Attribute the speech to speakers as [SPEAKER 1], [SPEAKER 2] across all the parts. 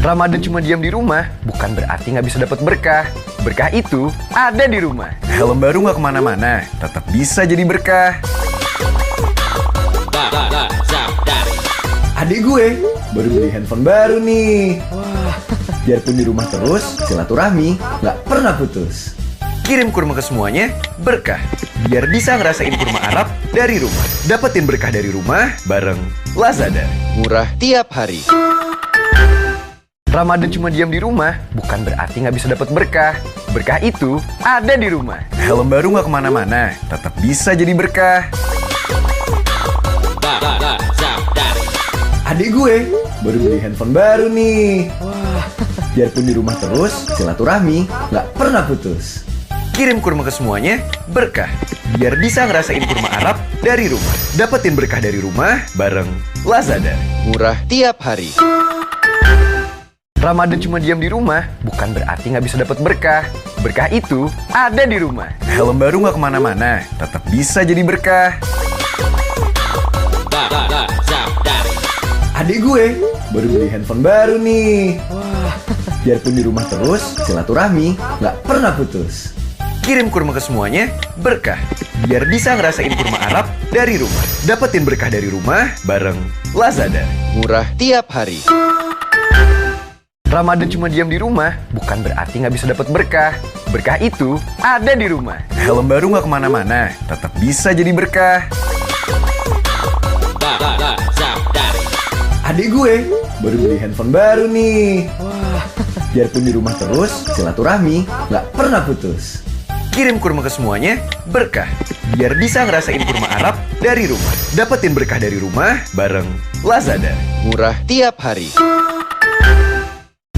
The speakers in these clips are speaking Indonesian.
[SPEAKER 1] Ramadan cuma diam di rumah, bukan berarti nggak bisa dapat berkah. Berkah itu ada di rumah.
[SPEAKER 2] Helm baru nggak kemana-mana, tetap bisa jadi berkah. Adik gue baru beli handphone baru nih. Biarpun di rumah terus, silaturahmi nggak pernah putus.
[SPEAKER 1] Kirim kurma ke semuanya, berkah. Biar bisa ngerasain kurma Arab dari rumah. Dapetin berkah dari rumah bareng Lazada.
[SPEAKER 2] Murah tiap hari.
[SPEAKER 1] Ramadan cuma diam di rumah, bukan berarti nggak bisa dapat berkah. Berkah itu ada di rumah.
[SPEAKER 2] Helm baru nggak kemana-mana, tetap bisa jadi berkah. Adik gue baru beli handphone baru nih. Biarpun di rumah terus, silaturahmi nggak pernah putus.
[SPEAKER 1] Kirim kurma ke semuanya, berkah. Biar bisa ngerasain kurma Arab dari rumah. Dapetin berkah dari rumah bareng Lazada.
[SPEAKER 2] Murah tiap hari.
[SPEAKER 1] Ramadan cuma diam di rumah, bukan berarti nggak bisa dapat berkah. Berkah itu ada di rumah.
[SPEAKER 2] Helm baru nggak kemana-mana, tetap bisa jadi berkah. Adik gue baru beli handphone baru nih. Biarpun di rumah terus, silaturahmi nggak pernah putus.
[SPEAKER 1] Kirim kurma ke semuanya, berkah. Biar bisa ngerasain kurma Arab dari rumah. Dapetin berkah dari rumah bareng Lazada.
[SPEAKER 2] Murah tiap hari.
[SPEAKER 1] Ramadan cuma diam di rumah, bukan berarti nggak bisa dapat berkah. Berkah itu ada di rumah.
[SPEAKER 2] Helm baru nggak kemana-mana, tetap bisa jadi berkah. Adik gue baru beli handphone baru nih. Biarpun di rumah terus, silaturahmi nggak pernah putus.
[SPEAKER 1] Kirim kurma ke semuanya, berkah. Biar bisa ngerasain kurma Arab dari rumah. Dapetin berkah dari rumah bareng Lazada.
[SPEAKER 2] Murah tiap hari.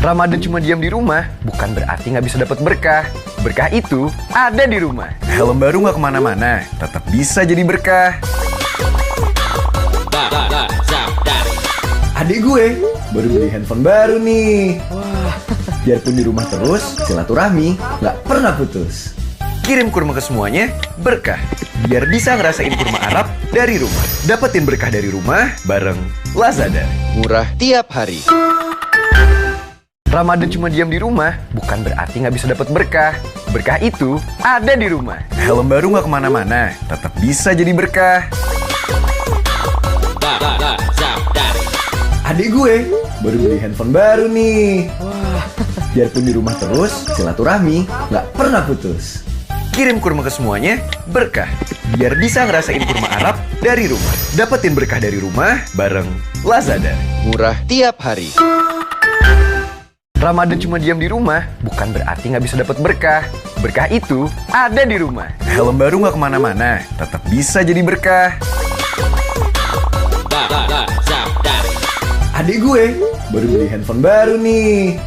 [SPEAKER 1] Ramadan cuma diam di rumah, bukan berarti nggak bisa dapat berkah. Berkah itu ada di rumah.
[SPEAKER 2] Helm baru nggak kemana-mana, tetap bisa jadi berkah. Adik gue baru beli handphone baru nih. Biarpun di rumah terus, silaturahmi nggak pernah putus.
[SPEAKER 1] Kirim kurma ke semuanya, berkah. Biar bisa ngerasain kurma Arab dari rumah. Dapetin berkah dari rumah bareng Lazada.
[SPEAKER 2] Murah tiap hari.
[SPEAKER 1] Ramadan cuma diam di rumah, bukan berarti nggak bisa dapat berkah. Berkah itu ada di rumah.
[SPEAKER 2] Helm baru nggak kemana-mana, tetap bisa jadi berkah. Adik gue baru beli handphone baru nih. Biarpun di rumah terus, silaturahmi nggak pernah putus.
[SPEAKER 1] Kirim kurma ke semuanya, berkah. Biar bisa ngerasain kurma Arab dari rumah. Dapetin berkah dari rumah bareng Lazada.
[SPEAKER 2] Murah tiap hari.
[SPEAKER 1] Ramadan cuma diam di rumah, bukan berarti nggak bisa dapat berkah. Berkah itu ada di rumah.
[SPEAKER 2] Helm baru nggak kemana-mana, tetap bisa jadi berkah. Adik gue baru beli handphone baru nih.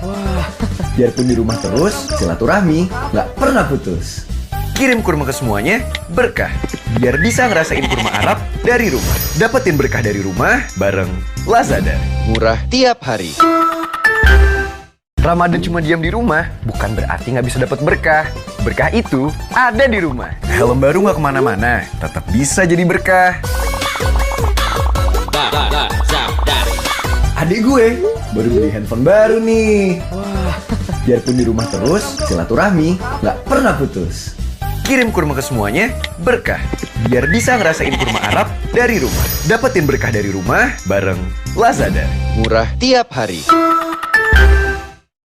[SPEAKER 2] Biarpun di rumah terus, silaturahmi nggak pernah putus.
[SPEAKER 1] Kirim kurma ke semuanya, berkah. Biar bisa ngerasain kurma Arab dari rumah. Dapetin berkah dari rumah bareng Lazada.
[SPEAKER 2] Murah tiap hari.
[SPEAKER 1] Ramadan cuma diam di rumah, bukan berarti nggak bisa dapat berkah. Berkah itu ada di rumah.
[SPEAKER 2] Helm baru nggak kemana-mana, tetap bisa jadi berkah. Adik gue baru beli handphone baru nih. Biarpun di rumah terus, silaturahmi nggak pernah putus.
[SPEAKER 1] Kirim kurma ke semuanya, berkah. Biar bisa ngerasain kurma Arab dari rumah. Dapetin berkah dari rumah bareng Lazada.
[SPEAKER 2] Murah tiap hari.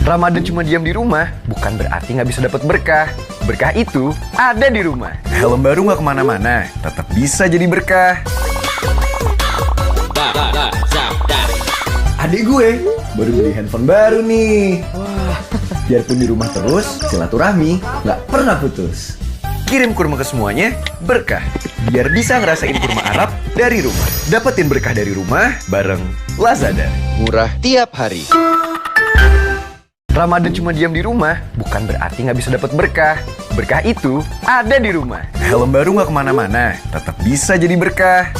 [SPEAKER 1] Ramadan cuma diam di rumah, bukan berarti nggak bisa dapat berkah. Berkah itu ada di rumah.
[SPEAKER 2] Helm baru nggak kemana-mana, tetap bisa jadi berkah. Adik gue baru beli handphone baru nih. Biarpun di rumah terus, silaturahmi nggak pernah putus.
[SPEAKER 1] Kirim kurma ke semuanya, berkah. Biar bisa ngerasain kurma Arab dari rumah. Dapetin berkah dari rumah bareng Lazada.
[SPEAKER 2] Murah tiap hari.
[SPEAKER 1] Ramadan cuma diam di rumah, bukan berarti nggak bisa dapat berkah. Berkah itu ada di rumah.
[SPEAKER 2] Helm baru nggak kemana-mana, tetap bisa jadi berkah.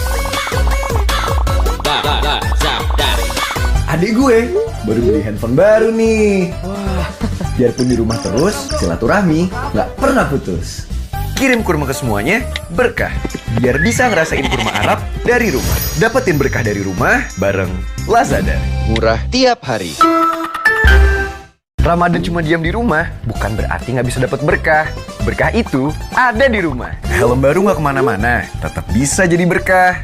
[SPEAKER 2] Adik gue baru beli handphone baru nih. Biarpun di rumah terus, silaturahmi nggak pernah putus.
[SPEAKER 1] Kirim kurma ke semuanya, berkah. Biar bisa ngerasain kurma Arab dari rumah. Dapetin berkah dari rumah bareng Lazada.
[SPEAKER 2] Murah tiap hari.
[SPEAKER 1] Ramadan cuma diam di rumah bukan berarti nggak bisa dapat berkah. Berkah itu ada di rumah.
[SPEAKER 2] Helm baru nggak kemana-mana, tetap bisa jadi berkah.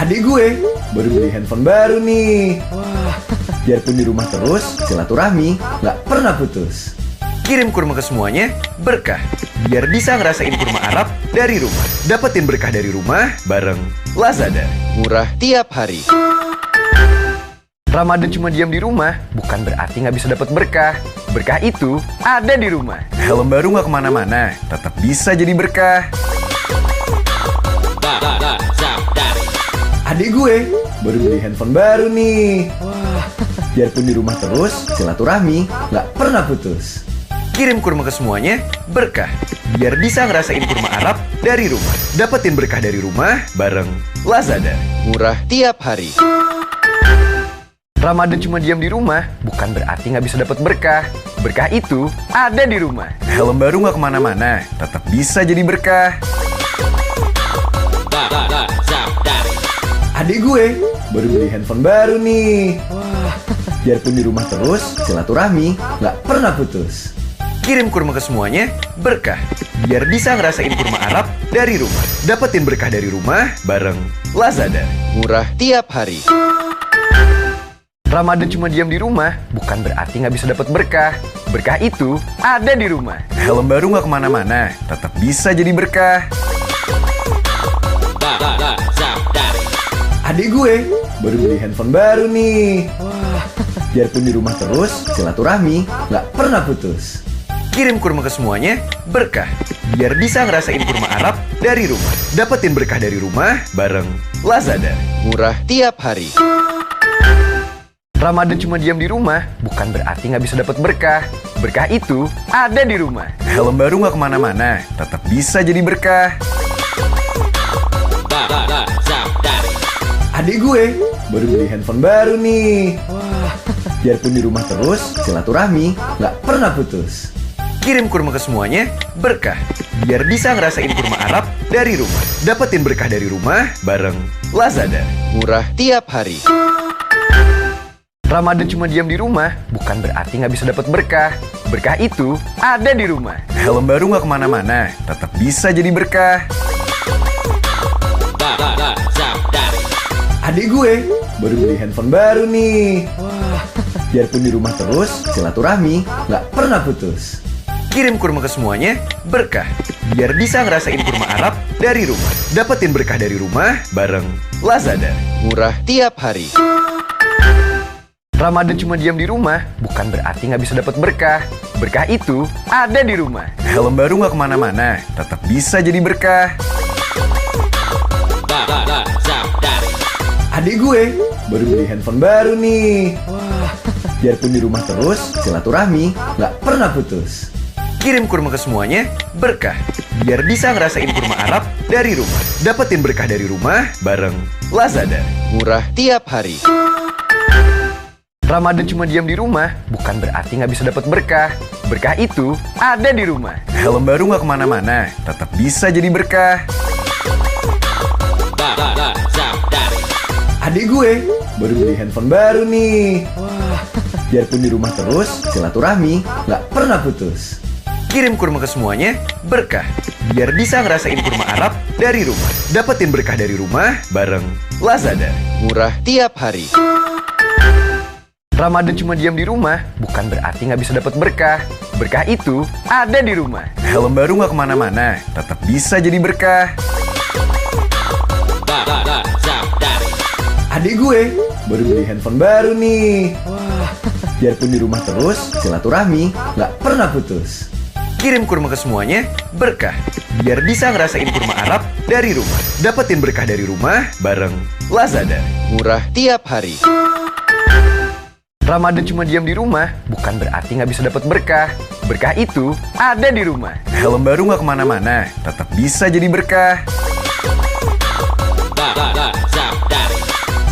[SPEAKER 2] Adik gue baru beli handphone baru nih. Biarpun di rumah terus, silaturahmi nggak pernah putus.
[SPEAKER 1] Kirim kurma ke semuanya, berkah. Biar bisa ngerasain kurma Arab dari rumah. Dapetin berkah dari rumah bareng Lazada.
[SPEAKER 2] Murah tiap hari.
[SPEAKER 1] Ramadan cuma diam di rumah bukan berarti nggak bisa dapat berkah. Berkah itu ada di rumah.
[SPEAKER 2] Helm baru nggak kemana-mana, tetap bisa jadi berkah. Adik gue baru beli handphone baru nih. Biarpun di rumah terus, silaturahmi nggak pernah putus.
[SPEAKER 1] Kirim kurma ke semuanya, berkah. Biar bisa ngerasain kurma Arab dari rumah. Dapetin berkah dari rumah bareng Lazada.
[SPEAKER 2] Murah tiap hari.
[SPEAKER 1] Ramadan cuma diam di rumah bukan berarti nggak bisa dapat berkah. Berkah itu ada di rumah.
[SPEAKER 2] Helm baru nggak kemana-mana, tetap bisa jadi berkah. Adik gue baru beli handphone baru nih. Biarpun di rumah terus, silaturahmi nggak pernah putus.
[SPEAKER 1] Kirim kurma ke semuanya, berkah. Biar bisa ngerasain kurma Arab dari rumah. Dapetin berkah dari rumah bareng Lazada.
[SPEAKER 2] Murah tiap hari.
[SPEAKER 1] Ramadan cuma diam di rumah bukan berarti nggak bisa dapat berkah. Berkah itu ada di rumah.
[SPEAKER 2] Helm baru nggak kemana-mana, tetap bisa jadi berkah. Adik gue baru beli handphone baru nih. Biarpun di rumah terus, silaturahmi nggak pernah putus.
[SPEAKER 1] Kirim kurma ke semuanya, berkah. Biar bisa ngerasain kurma Arab dari rumah. Dapetin berkah dari rumah bareng Lazada.
[SPEAKER 2] Murah tiap hari.
[SPEAKER 1] Ramadan cuma diam di rumah bukan berarti nggak bisa dapat berkah. Berkah itu ada di rumah.
[SPEAKER 2] Helm baru nggak kemana-mana, tetap bisa jadi berkah. Adik gue baru beli handphone baru nih. Biarpun di rumah terus, silaturahmi nggak pernah putus.
[SPEAKER 1] Kirim kurma ke semuanya, berkah. Biar bisa ngerasain kurma Arab dari rumah. Dapetin berkah dari rumah bareng Lazada.
[SPEAKER 2] Murah tiap hari.
[SPEAKER 1] Ramadan cuma diam di rumah bukan berarti nggak bisa dapat berkah. Berkah itu ada di rumah.
[SPEAKER 2] Helm baru nggak kemana-mana, tetap bisa jadi berkah. Adik gue baru beli handphone baru nih. Biarpun di rumah terus, silaturahmi nggak pernah putus.
[SPEAKER 1] Kirim kurma ke semuanya, berkah. Biar bisa ngerasain kurma Arab dari rumah. Dapetin berkah dari rumah bareng Lazada.
[SPEAKER 2] Murah tiap hari.
[SPEAKER 1] Ramadan cuma diam di rumah bukan berarti nggak bisa dapat berkah. Berkah itu ada di rumah.
[SPEAKER 2] Helm baru nggak kemana-mana, tetap bisa jadi berkah. Adik gue baru beli handphone baru nih. Biarpun di rumah terus, silaturahmi nggak pernah putus.
[SPEAKER 1] Kirim kurma ke semuanya, berkah. Biar bisa ngerasain kurma Arab dari rumah. Dapetin berkah dari rumah bareng Lazada.
[SPEAKER 2] Murah tiap hari.
[SPEAKER 1] Ramadan cuma diam di rumah bukan berarti nggak bisa dapat berkah. Berkah itu ada di rumah.
[SPEAKER 2] Helm baru nggak kemana-mana, tetap bisa jadi berkah. Adik gue baru beli handphone baru nih. Biarpun di rumah terus, silaturahmi nggak pernah putus.
[SPEAKER 1] Kirim kurma ke semuanya, berkah. Biar bisa ngerasain kurma Arab dari rumah. Dapetin berkah dari rumah bareng Lazada.
[SPEAKER 2] Murah tiap hari.
[SPEAKER 1] Ramadan cuma diam di rumah bukan berarti nggak bisa dapat berkah. Berkah itu ada di rumah.
[SPEAKER 2] Helm baru nggak kemana-mana, tetap bisa jadi berkah. Adik gue baru beli handphone baru nih. Biarpun di rumah terus, silaturahmi nggak pernah putus.
[SPEAKER 1] Kirim kurma ke semuanya, berkah. Biar bisa ngerasain kurma Arab dari rumah. Dapetin berkah dari rumah bareng Lazada.
[SPEAKER 2] Murah tiap hari.
[SPEAKER 1] Ramadan cuma diam di rumah bukan berarti nggak bisa dapat berkah. Berkah itu ada di rumah.
[SPEAKER 2] Helm baru nggak kemana-mana, tetap bisa jadi berkah.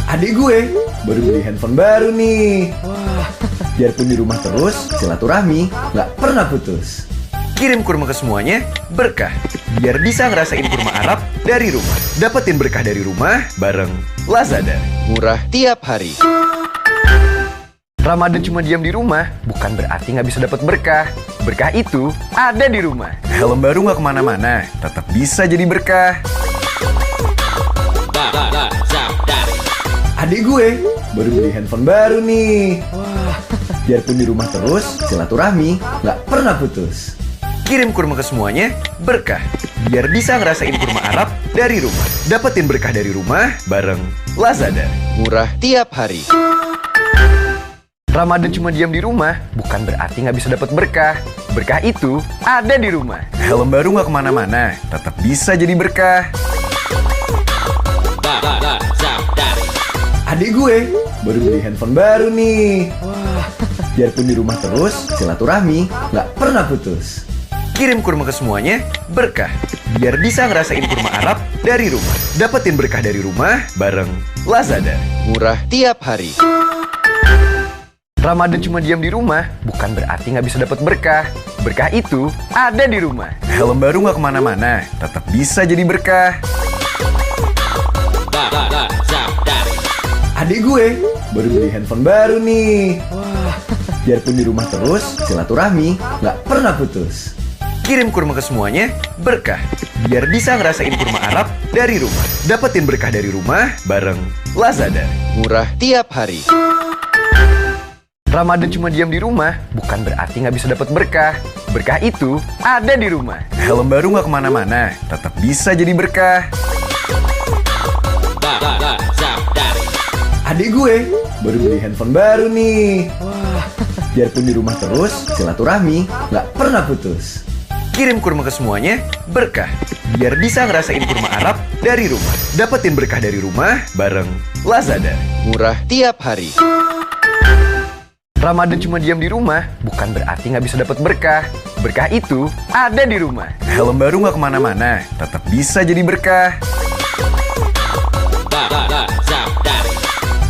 [SPEAKER 2] Adik gue baru beli handphone baru nih. Biarpun di rumah terus, silaturahmi nggak pernah putus.
[SPEAKER 1] Kirim kurma ke semuanya, berkah. Biar bisa ngerasain kurma Arab dari rumah. Dapetin berkah dari rumah bareng Lazada.
[SPEAKER 2] Murah tiap hari.
[SPEAKER 1] Ramadan cuma diam di rumah bukan berarti nggak bisa dapat berkah. Berkah itu ada di rumah. Helm baru nggak kemana-mana, tetap bisa jadi berkah.
[SPEAKER 2] Adik gue baru beli handphone baru nih. Biarpun di rumah terus, silaturahmi nggak pernah putus.
[SPEAKER 1] Kirim kurma ke semuanya, berkah. Biar bisa ngerasain kurma Arab dari rumah. Dapetin berkah dari rumah bareng Lazada.
[SPEAKER 3] Murah tiap hari.
[SPEAKER 1] Ramadan cuma diam di rumah bukan berarti nggak bisa dapat berkah. Berkah itu ada di rumah. Helm baru nggak kemana-mana, tetap bisa jadi berkah.
[SPEAKER 2] Adik gue baru beli handphone baru nih. Biarpun di rumah terus, silaturahmi nggak pernah putus.
[SPEAKER 1] Kirim kurma ke semuanya, berkah. Biar bisa ngerasain kurma Arab dari rumah. Dapetin berkah dari rumah bareng Lazada.
[SPEAKER 3] Murah tiap hari.
[SPEAKER 1] Ramadan cuma diam di rumah bukan berarti nggak bisa dapat berkah. Berkah itu ada di rumah. Helm baru nggak kemana-mana, tetap bisa jadi berkah.
[SPEAKER 2] Adik gue baru beli handphone baru nih. Biarpun di rumah terus, silaturahmi nggak pernah putus.
[SPEAKER 1] Kirim kurma ke semuanya, berkah. Biar bisa ngerasain kurma Arab dari rumah. Dapetin berkah dari rumah bareng Lazada.
[SPEAKER 3] Murah tiap hari.
[SPEAKER 1] Ramadan cuma diam di rumah bukan berarti nggak bisa dapat berkah. Berkah itu ada di rumah. Helm baru nggak kemana-mana, tetap bisa jadi berkah.
[SPEAKER 2] Adik gue baru beli handphone baru nih. Biarpun di rumah terus, silaturahmi nggak pernah putus.
[SPEAKER 1] Kirim kurma ke semuanya, berkah. Biar bisa ngerasain kurma Arab dari rumah. Dapetin berkah dari rumah bareng Lazada.
[SPEAKER 3] Murah tiap hari.
[SPEAKER 1] Ramadan cuma diam di rumah bukan berarti nggak bisa dapat berkah. Berkah itu ada di rumah. Helm baru nggak kemana-mana, tetap bisa jadi berkah.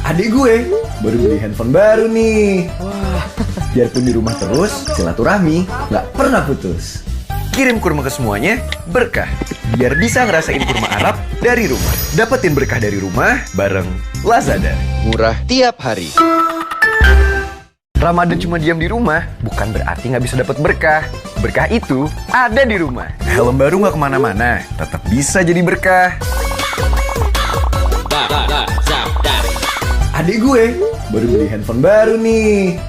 [SPEAKER 2] Adik gue baru beli handphone baru nih. Biarpun di rumah terus, silaturahmi nggak pernah putus.
[SPEAKER 1] Kirim kurma ke semuanya, berkah. Biar bisa ngerasain kurma Arab dari rumah. Dapetin berkah dari rumah bareng Lazada.
[SPEAKER 3] Murah tiap hari.
[SPEAKER 1] Ramadan cuma diam di rumah bukan berarti nggak bisa dapat berkah. Berkah itu ada di rumah. Helm baru nggak kemana-mana, tetap bisa jadi berkah.
[SPEAKER 2] Adik gue baru beli handphone baru nih.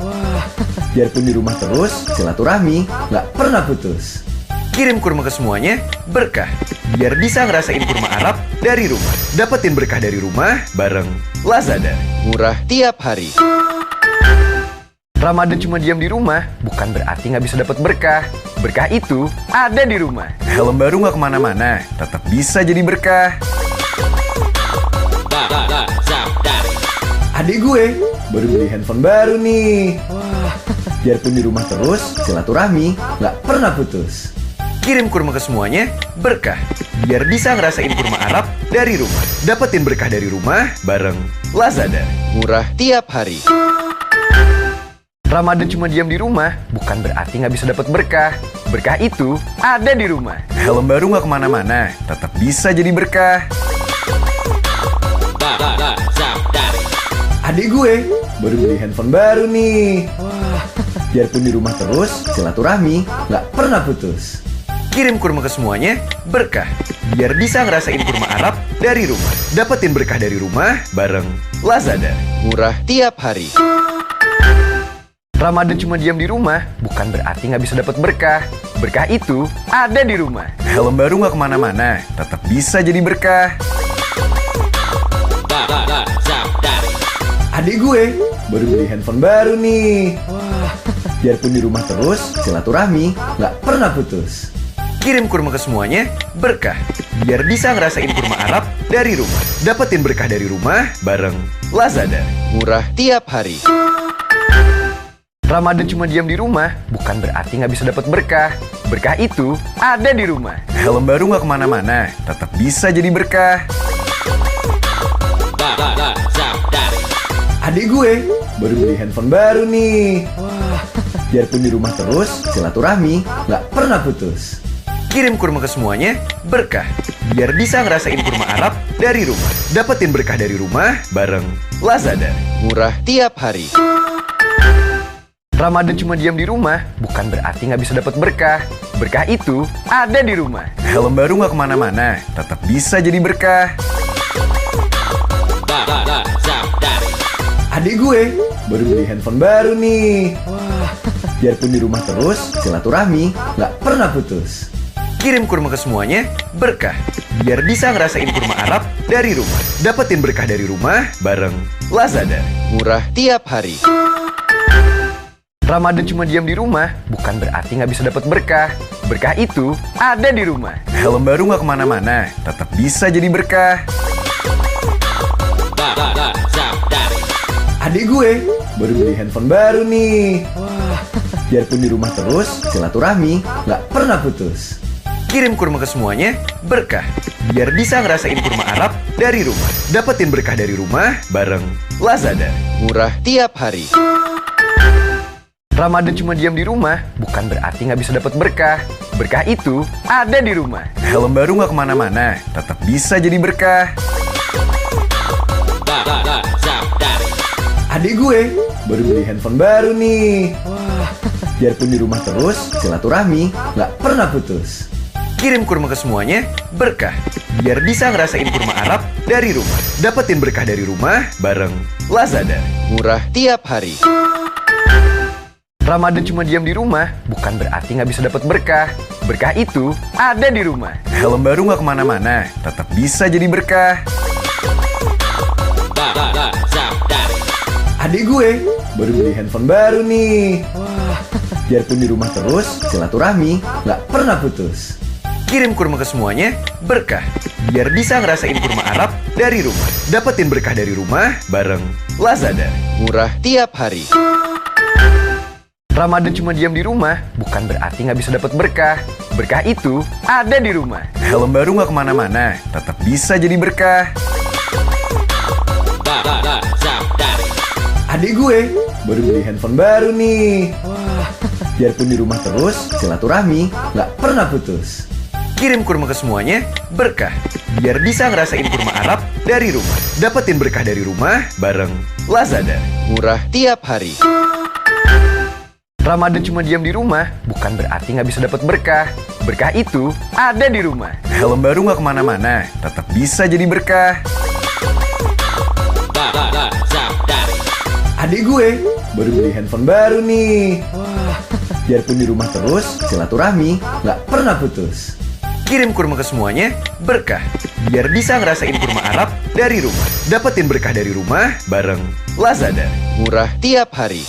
[SPEAKER 2] Biarpun di rumah terus, silaturahmi nggak pernah putus.
[SPEAKER 1] Kirim kurma ke semuanya, berkah. Biar bisa ngerasain kurma Arab dari rumah. Dapetin berkah dari rumah bareng Lazada.
[SPEAKER 3] Murah tiap hari.
[SPEAKER 1] Ramadan cuma diam di rumah bukan berarti nggak bisa dapat berkah. Berkah itu ada di rumah. Helm baru nggak kemana-mana, tetap bisa jadi berkah.
[SPEAKER 2] Adik gue baru beli handphone baru nih. Biarpun di rumah terus, silaturahmi nggak pernah putus.
[SPEAKER 1] Kirim kurma ke semuanya, berkah. Biar bisa ngerasain kurma Arab dari rumah. Dapetin berkah dari rumah bareng Lazada.
[SPEAKER 3] Murah tiap hari.
[SPEAKER 1] Ramadan cuma diam di rumah bukan berarti nggak bisa dapat berkah. Berkah itu ada di rumah. Helm baru nggak kemana-mana, tetap bisa jadi berkah.
[SPEAKER 2] Adik gue baru beli handphone baru nih. Biarpun di rumah terus, silaturahmi nggak pernah putus.
[SPEAKER 1] Kirim kurma ke semuanya, berkah. Biar bisa ngerasain kurma Arab dari rumah. Dapetin berkah dari rumah bareng Lazada.
[SPEAKER 3] Murah tiap hari.
[SPEAKER 1] Ramadan cuma diam di rumah bukan berarti nggak bisa dapat berkah. Berkah itu ada di rumah. Helm baru nggak kemana-mana, tetap bisa jadi berkah.
[SPEAKER 2] Adik gue baru beli handphone baru nih. Biarpun di rumah terus, silaturahmi nggak pernah putus.
[SPEAKER 1] Kirim kurma ke semuanya, berkah. Biar bisa ngerasain kurma Arab dari rumah. Dapetin berkah dari rumah bareng Lazada.
[SPEAKER 3] Murah tiap hari.
[SPEAKER 1] Ramadan cuma diam di rumah bukan berarti nggak bisa dapat berkah. Berkah itu ada di rumah. Helm baru nggak kemana-mana, tetap bisa jadi berkah.
[SPEAKER 2] Adik gue baru beli handphone baru nih. Biarpun di rumah terus, silaturahmi nggak pernah putus.
[SPEAKER 1] Kirim kurma ke semuanya, berkah. Biar bisa ngerasain kurma Arab dari rumah. Dapetin berkah dari rumah bareng Lazada.
[SPEAKER 3] Murah tiap hari.
[SPEAKER 1] Ramadan cuma diam di rumah bukan berarti nggak bisa dapat berkah. Berkah itu ada di rumah.
[SPEAKER 2] Helm baru nggak kemana-mana, tetap bisa jadi berkah. Adik gue baru beli handphone baru nih. Biarpun di rumah terus, silaturahmi nggak pernah putus.
[SPEAKER 1] Kirim kurma ke semuanya, berkah. Biar bisa ngerasain kurma Arab dari rumah. Dapetin berkah dari rumah bareng Lazada.
[SPEAKER 3] Murah tiap hari.
[SPEAKER 1] Ramadan cuma diam di rumah bukan berarti nggak bisa dapat berkah. Berkah itu ada di rumah.
[SPEAKER 2] Helm baru nggak kemana-mana, tetap bisa jadi berkah. Adik gue baru beli handphone baru nih. Biarpun di rumah terus, silaturahmi nggak pernah putus.
[SPEAKER 1] Kirim kurma ke semuanya, berkah. Biar bisa ngerasain kurma Arab dari rumah. Dapetin berkah dari rumah bareng Lazada.
[SPEAKER 3] Murah tiap hari.
[SPEAKER 1] Ramadan cuma diam di rumah bukan berarti nggak bisa dapat berkah. Berkah itu ada di rumah.
[SPEAKER 2] Helm baru nggak kemana-mana, tetap bisa jadi berkah. Adik gue baru beli handphone baru nih. Biarpun di rumah terus, silaturahmi nggak pernah putus.
[SPEAKER 1] Kirim kurma ke semuanya, berkah. Biar bisa ngerasain kurma Arab dari rumah. Dapetin berkah dari rumah bareng Lazada.
[SPEAKER 3] Murah tiap hari.
[SPEAKER 1] Ramadan cuma diam di rumah bukan berarti nggak bisa dapat berkah. Berkah itu ada di rumah.
[SPEAKER 2] Helm baru nggak kemana-mana, tetap bisa jadi berkah. Adik gue baru beli handphone baru nih. Biarpun di rumah terus, silaturahmi nggak pernah putus.
[SPEAKER 1] Kirim kurma ke semuanya, berkah. Biar bisa ngerasain kurma Arab dari rumah. Dapetin berkah dari rumah bareng Lazada.
[SPEAKER 3] Murah tiap hari.
[SPEAKER 1] Ramadan cuma diam di rumah bukan berarti nggak bisa dapat berkah. Berkah itu ada di rumah.
[SPEAKER 2] Helm baru nggak kemana-mana, tetap bisa jadi berkah. Adik gue baru beli handphone baru nih. Biarpun di rumah terus, silaturahmi nggak pernah putus.
[SPEAKER 1] Kirim kurma ke semuanya, berkah. Biar bisa ngerasain kurma Arab dari rumah. Dapetin berkah dari rumah bareng Lazada.
[SPEAKER 3] Murah tiap hari.
[SPEAKER 1] Ramadan cuma diam di rumah bukan berarti nggak bisa dapat berkah. Berkah itu ada di rumah.
[SPEAKER 2] Helm baru nggak kemana-mana, tetap bisa jadi berkah. Adik gue baru beli handphone baru nih. Biarpun di rumah terus, silaturahmi nggak pernah putus.
[SPEAKER 1] Kirim kurma ke semuanya, berkah. Biar bisa ngerasain kurma Arab dari rumah. Dapetin berkah dari rumah bareng Lazada.
[SPEAKER 3] Murah tiap hari.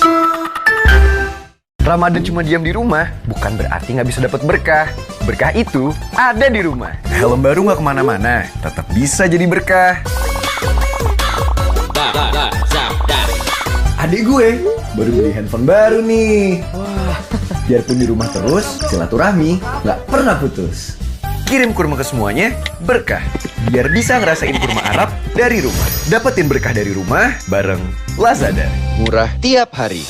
[SPEAKER 1] Ramadan cuma diam di rumah bukan berarti nggak bisa dapat berkah. Berkah itu ada di rumah.
[SPEAKER 2] Helm baru nggak kemana-mana, tetap bisa jadi berkah. Adik gue baru beli handphone baru nih. Biarpun di rumah terus, silaturahmi nggak pernah putus.
[SPEAKER 1] Kirim kurma ke semuanya, berkah. Biar bisa ngerasain kurma Arab dari rumah. Dapetin berkah dari rumah bareng Lazada.
[SPEAKER 3] Murah tiap hari.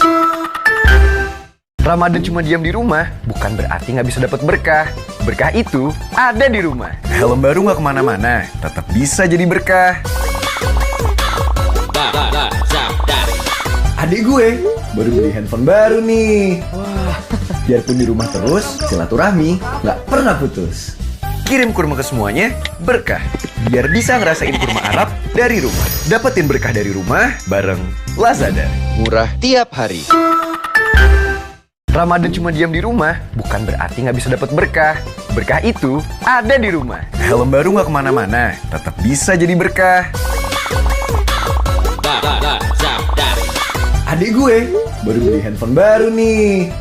[SPEAKER 1] Ramadan cuma diam di rumah bukan berarti nggak bisa dapat berkah. Berkah itu ada di rumah.
[SPEAKER 2] Helm baru nggak kemana-mana, tetap bisa jadi berkah. Adik gue baru beli handphone baru nih. Biarpun di rumah terus, silaturahmi nggak pernah putus.
[SPEAKER 1] Kirim kurma ke semuanya, berkah. Biar bisa ngerasain kurma Arab dari rumah. Dapetin berkah dari rumah bareng Lazada.
[SPEAKER 3] Murah tiap hari.
[SPEAKER 1] Ramadan cuma diam di rumah bukan berarti nggak bisa dapat berkah. Berkah itu ada di rumah.
[SPEAKER 2] Helm baru nggak kemana-mana, tetap bisa jadi berkah. Adik gue baru beli handphone baru nih.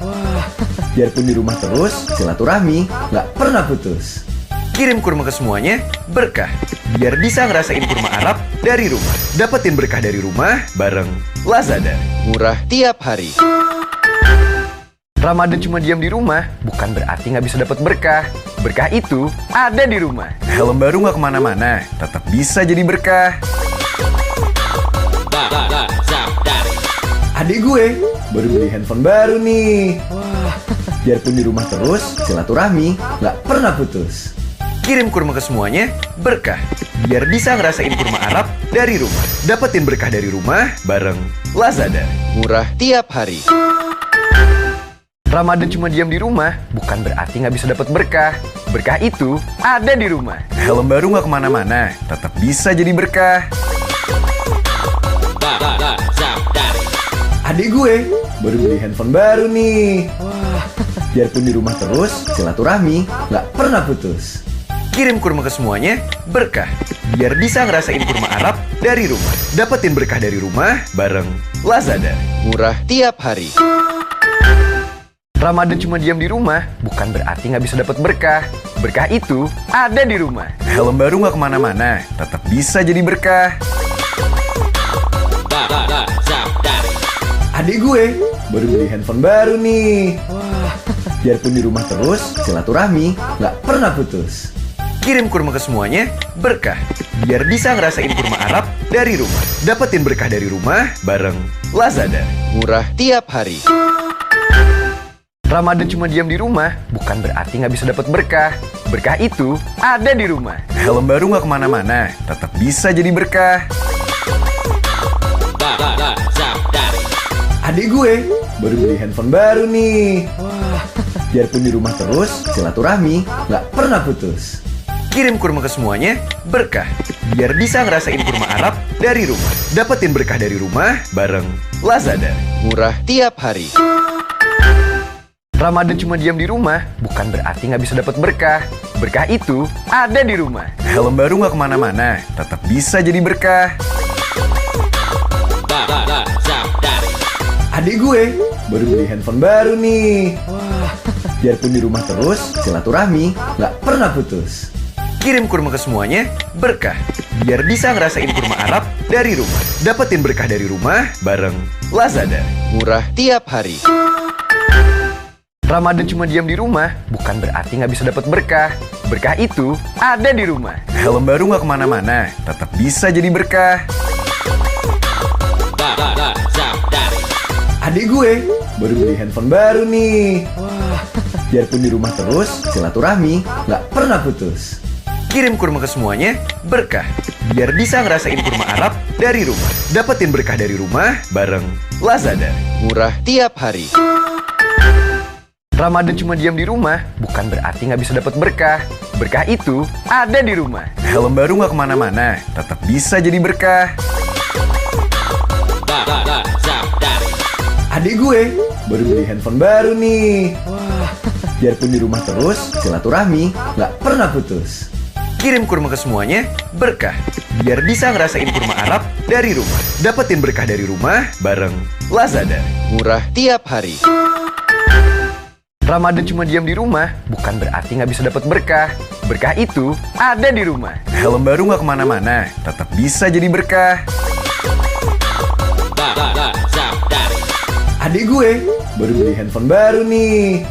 [SPEAKER 2] Biarpun di rumah terus, silaturahmi nggak pernah putus.
[SPEAKER 1] Kirim kurma ke semuanya, berkah. Biar bisa ngerasain kurma Arab dari rumah. Dapetin berkah dari rumah bareng Lazada.
[SPEAKER 3] Murah tiap hari.
[SPEAKER 1] Ramadan cuma diam di rumah bukan berarti nggak bisa dapat berkah. Berkah itu ada di rumah.
[SPEAKER 2] Helm baru nggak kemana-mana, tetap bisa jadi berkah. Adik gue baru beli handphone baru nih. Biarpun di rumah terus, silaturahmi nggak pernah putus.
[SPEAKER 1] Kirim kurma ke semuanya, berkah. Biar bisa ngerasain kurma Arab dari rumah. Dapetin berkah dari rumah bareng Lazada.
[SPEAKER 3] Murah tiap hari.
[SPEAKER 1] Ramadan cuma diam di rumah bukan berarti nggak bisa dapat berkah. Berkah itu ada di rumah.
[SPEAKER 2] Helm baru nggak kemana-mana, tetap bisa jadi berkah. Adik gue baru beli handphone baru nih. Biarpun di rumah terus, silaturahmi nggak pernah putus.
[SPEAKER 1] Kirim kurma ke semuanya, berkah. Biar bisa ngerasain kurma Arab dari rumah. Dapetin berkah dari rumah bareng Lazada.
[SPEAKER 3] Murah tiap hari.
[SPEAKER 1] Ramadan cuma diam di rumah bukan berarti nggak bisa dapat berkah. Berkah itu ada di rumah.
[SPEAKER 2] Helm baru nggak kemana-mana, tetap bisa jadi berkah. Adik gue baru beli handphone baru nih. Biarpun di rumah terus, silaturahmi nggak pernah putus.
[SPEAKER 1] Kirim kurma ke semuanya, berkah. Biar bisa ngerasain kurma Arab dari rumah. Dapetin berkah dari rumah bareng Lazada.
[SPEAKER 3] Murah tiap hari.
[SPEAKER 1] Ramadan cuma diam di rumah bukan berarti nggak bisa dapat berkah. Berkah itu ada di rumah.
[SPEAKER 2] Helm baru nggak kemana-mana, tetap bisa jadi berkah. Adik gue baru beli handphone baru nih. Biarpun di rumah terus, silaturahmi nggak pernah putus.
[SPEAKER 1] Kirim kurma ke semuanya, berkah. Biar bisa ngerasain kurma Arab dari rumah. Dapetin berkah dari rumah bareng Lazada.
[SPEAKER 3] Murah tiap hari.
[SPEAKER 1] Ramadan cuma diam di rumah bukan berarti nggak bisa dapat berkah. Berkah itu ada di rumah.
[SPEAKER 2] Helm baru nggak kemana-mana, tetap bisa jadi berkah. Adik gue baru beli handphone baru nih. Biarpun di rumah terus, silaturahmi nggak pernah putus.
[SPEAKER 1] Kirim kurma ke semuanya, berkah. Biar bisa ngerasain kurma Arab dari rumah. Dapetin berkah dari rumah bareng Lazada.
[SPEAKER 3] Murah tiap hari.
[SPEAKER 1] Ramadan cuma diam di rumah bukan berarti nggak bisa dapat berkah. Berkah itu ada di rumah.
[SPEAKER 2] Helm baru nggak kemana-mana, tetap bisa jadi berkah. Adik gue baru beli handphone baru nih. Biarpun di rumah terus, silaturahmi nggak pernah putus.
[SPEAKER 1] Kirim kurma ke semuanya, berkah. Biar bisa ngerasain kurma Arab dari rumah. Dapetin berkah dari rumah bareng Lazada.
[SPEAKER 3] Murah tiap hari.
[SPEAKER 1] Ramadan cuma diam di rumah bukan berarti nggak bisa dapat berkah. Berkah itu ada di rumah.
[SPEAKER 2] Helm baru nggak kemana-mana, tetap bisa jadi berkah. Adik gue baru beli handphone baru nih. Biarpun di rumah terus, silaturahmi nggak pernah putus.
[SPEAKER 1] Kirim kurma ke semuanya, berkah. Biar bisa ngerasain kurma Arab dari rumah. Dapetin berkah dari rumah bareng Lazada.
[SPEAKER 3] Murah tiap hari.
[SPEAKER 1] Ramadan cuma diam di rumah bukan berarti nggak bisa dapat berkah. Berkah itu ada di rumah.
[SPEAKER 2] Helm baru nggak kemana-mana, tetap bisa jadi berkah. Adik gue baru beli handphone baru nih.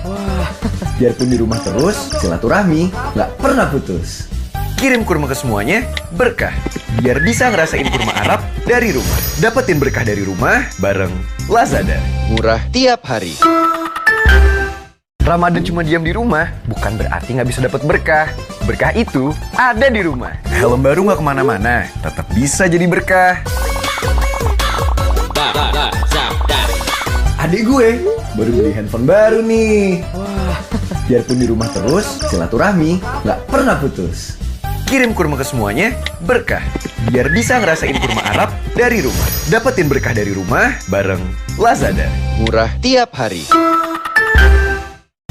[SPEAKER 2] Biarpun di rumah terus, silaturahmi nggak pernah putus.
[SPEAKER 1] Kirim kurma ke semuanya, berkah. Biar bisa ngerasain kurma Arab dari rumah. Dapetin berkah dari rumah bareng Lazada.
[SPEAKER 3] Murah tiap hari.
[SPEAKER 1] Ramadan cuma diam di rumah bukan berarti nggak bisa dapat berkah. Berkah itu ada di rumah.
[SPEAKER 2] Helm baru nggak kemana-mana, tetap bisa jadi berkah. Adik gue baru beli handphone baru nih. Biarpun di rumah terus, silaturahmi nggak pernah putus.
[SPEAKER 1] Kirim kurma ke semuanya, berkah. Biar bisa ngerasain kurma Arab dari rumah. Dapetin berkah dari rumah bareng Lazada.
[SPEAKER 3] Murah tiap hari.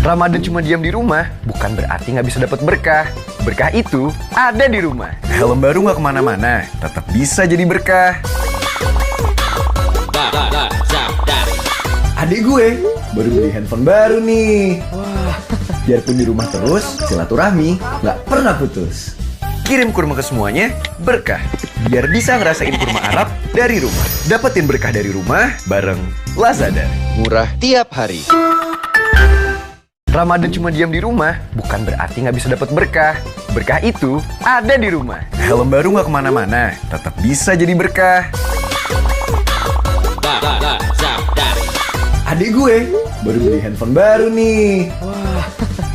[SPEAKER 1] Ramadan cuma diam di rumah bukan berarti nggak bisa dapat berkah. Berkah itu ada di rumah.
[SPEAKER 2] Helm baru nggak kemana-mana, tetap bisa jadi berkah. Adik gue baru beli handphone baru nih. Biarpun di rumah terus, silaturahmi nggak pernah putus.
[SPEAKER 1] Kirim kurma ke semuanya, berkah. Biar bisa ngerasain kurma Arab dari rumah. Dapetin berkah dari rumah bareng Lazada.
[SPEAKER 3] Murah tiap hari.
[SPEAKER 1] Ramadan cuma diam di rumah bukan berarti nggak bisa dapat berkah. Berkah itu ada di rumah.
[SPEAKER 2] Helm baru nggak kemana-mana, tetap bisa jadi berkah. Adik gue baru beli handphone baru nih.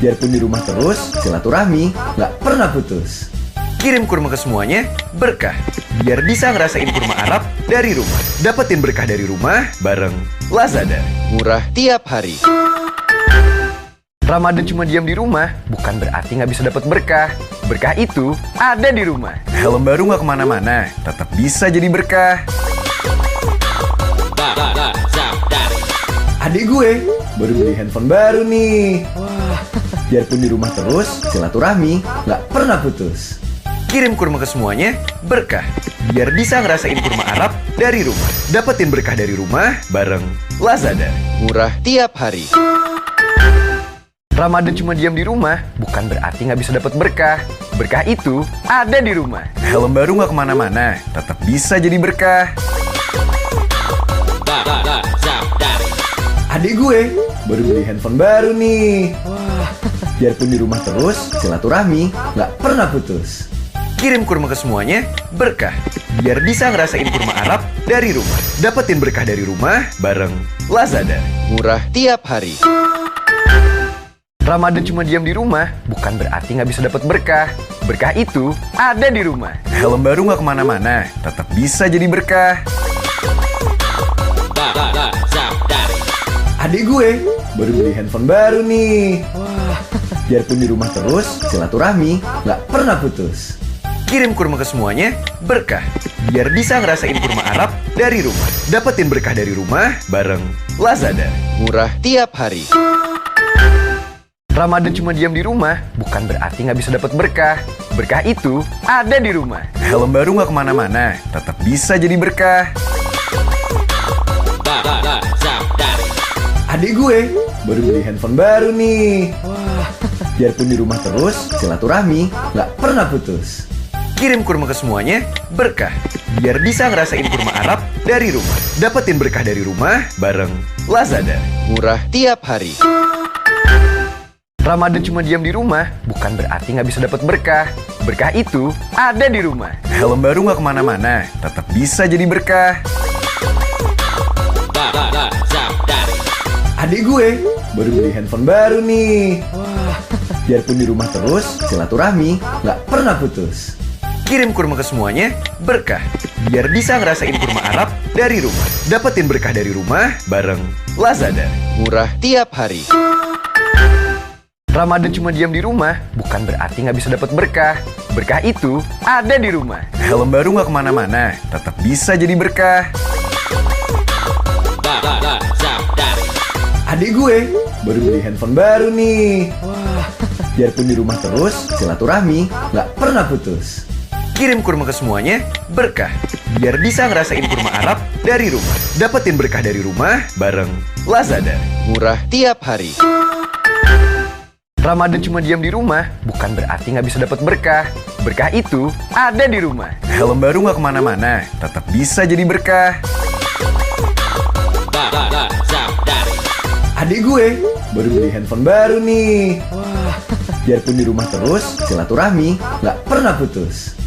[SPEAKER 2] Biarpun di rumah terus, silaturahmi nggak pernah putus.
[SPEAKER 1] Kirim kurma ke semuanya, berkah. Biar bisa ngerasain kurma Arab dari rumah. Dapetin berkah dari rumah bareng Lazada.
[SPEAKER 3] Murah tiap hari.
[SPEAKER 1] Ramadan cuma diam di rumah bukan berarti nggak bisa dapat berkah. Berkah itu ada di rumah.
[SPEAKER 2] Helm baru nggak kemana-mana, tetap bisa jadi berkah. Adik gue baru beli handphone baru nih. Biarpun di rumah terus, silaturahmi nggak pernah putus.
[SPEAKER 1] Kirim kurma ke semuanya, berkah. Biar bisa ngerasain kurma Arab dari rumah. Dapetin berkah dari rumah bareng Lazada.
[SPEAKER 3] Murah tiap hari.
[SPEAKER 1] Ramadan cuma diam di rumah bukan berarti nggak bisa dapat berkah. Berkah itu ada di rumah.
[SPEAKER 2] Helm baru nggak kemana-mana, tetap bisa jadi berkah. Adik gue baru beli handphone baru nih. Biarpun di rumah terus, silaturahmi nggak pernah putus.
[SPEAKER 1] Kirim kurma ke semuanya, berkah. Biar bisa ngerasain kurma Arab dari rumah. Dapetin berkah dari rumah bareng Lazada.
[SPEAKER 3] Murah tiap hari.
[SPEAKER 1] Ramadan cuma diam di rumah bukan berarti nggak bisa dapat berkah. Berkah itu ada di rumah.
[SPEAKER 2] Helm baru nggak kemana-mana, tetap bisa jadi berkah. Adik gue baru beli handphone baru nih. Biarpun di rumah terus, silaturahmi nggak pernah putus.
[SPEAKER 1] Kirim kurma ke semuanya, berkah. Biar bisa ngerasain kurma Arab dari rumah. Dapetin berkah dari rumah bareng Lazada.
[SPEAKER 3] Murah tiap hari.
[SPEAKER 1] Ramadan cuma diam di rumah bukan berarti nggak bisa dapat berkah. Berkah itu ada di rumah.
[SPEAKER 2] Helm baru nggak kemana-mana, tetap bisa jadi berkah. Adik gue baru beli handphone baru nih. Biarpun di rumah terus, silaturahmi nggak pernah putus.
[SPEAKER 1] Kirim kurma ke semuanya, berkah. Biar bisa ngerasain kurma Arab dari rumah. Dapetin berkah dari rumah bareng Lazada.
[SPEAKER 3] Murah tiap hari.
[SPEAKER 1] Ramadan cuma diam di rumah bukan berarti nggak bisa dapat berkah. Berkah itu ada di rumah.
[SPEAKER 2] Helm baru nggak kemana-mana, tetap bisa jadi berkah. Adik gue baru beli handphone baru nih. Biarpun di rumah terus, silaturahmi nggak pernah putus.
[SPEAKER 1] Kirim kurma ke semuanya, berkah. Biar bisa ngerasain kurma Arab dari rumah. Dapetin berkah dari rumah bareng Lazada.
[SPEAKER 3] Murah tiap hari.
[SPEAKER 1] Ramadan cuma diam di rumah bukan berarti nggak bisa dapat berkah. Berkah itu ada di rumah.
[SPEAKER 2] Helm baru nggak kemana-mana, tetap bisa jadi berkah. Adik gue baru beli handphone baru nih. Biarpun di rumah terus, silaturahmi nggak pernah putus.
[SPEAKER 1] Kirim kurma ke semuanya, berkah. Biar bisa ngerasain kurma Arab dari rumah. Dapetin berkah dari rumah bareng Lazada.
[SPEAKER 3] Murah tiap hari.
[SPEAKER 1] Ramadan cuma diam di rumah bukan berarti nggak bisa dapat berkah. Berkah itu ada di rumah.
[SPEAKER 2] Helm baru nggak kemana-mana, tetap bisa jadi berkah. Adik gue baru beli handphone baru nih. Biarpun di rumah terus, silaturahmi nggak pernah putus.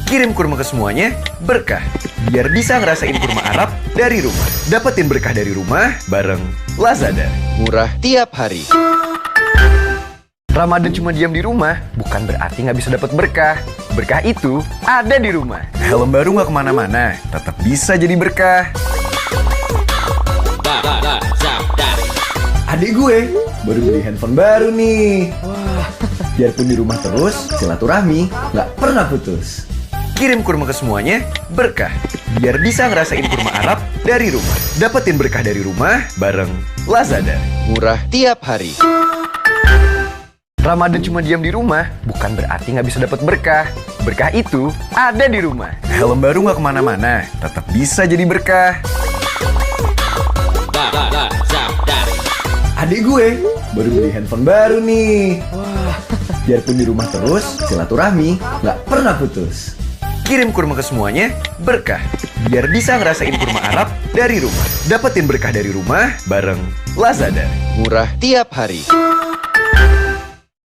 [SPEAKER 1] Kirim kurma ke semuanya, berkah. Biar bisa ngerasain kurma Arab dari rumah. Dapetin berkah dari rumah bareng Lazada.
[SPEAKER 3] Murah tiap hari.
[SPEAKER 1] Ramadan cuma diam di rumah bukan berarti nggak bisa dapat berkah. Berkah itu ada di rumah.
[SPEAKER 2] Helm baru nggak kemana-mana, tetap bisa jadi berkah. Adik gue baru beli handphone baru nih. Biarpun di rumah terus, silaturahmi nggak pernah putus.
[SPEAKER 1] Kirim kurma ke semuanya, berkah. Biar bisa ngerasain kurma Arab dari rumah. Dapetin berkah dari rumah bareng Lazada.
[SPEAKER 3] Murah tiap hari.
[SPEAKER 1] Ramadan cuma diam di rumah bukan berarti nggak bisa dapat berkah. Berkah itu ada di rumah.
[SPEAKER 2] Helm baru nggak kemana-mana, tetap bisa jadi berkah. Adik gue baru beli handphone baru nih. Biarpun di rumah terus, silaturahmi nggak pernah putus.
[SPEAKER 1] Kirim kurma ke semuanya, berkah. Biar bisa ngerasain kurma Arab dari rumah. Dapetin berkah dari rumah bareng Lazada.
[SPEAKER 3] Murah tiap hari.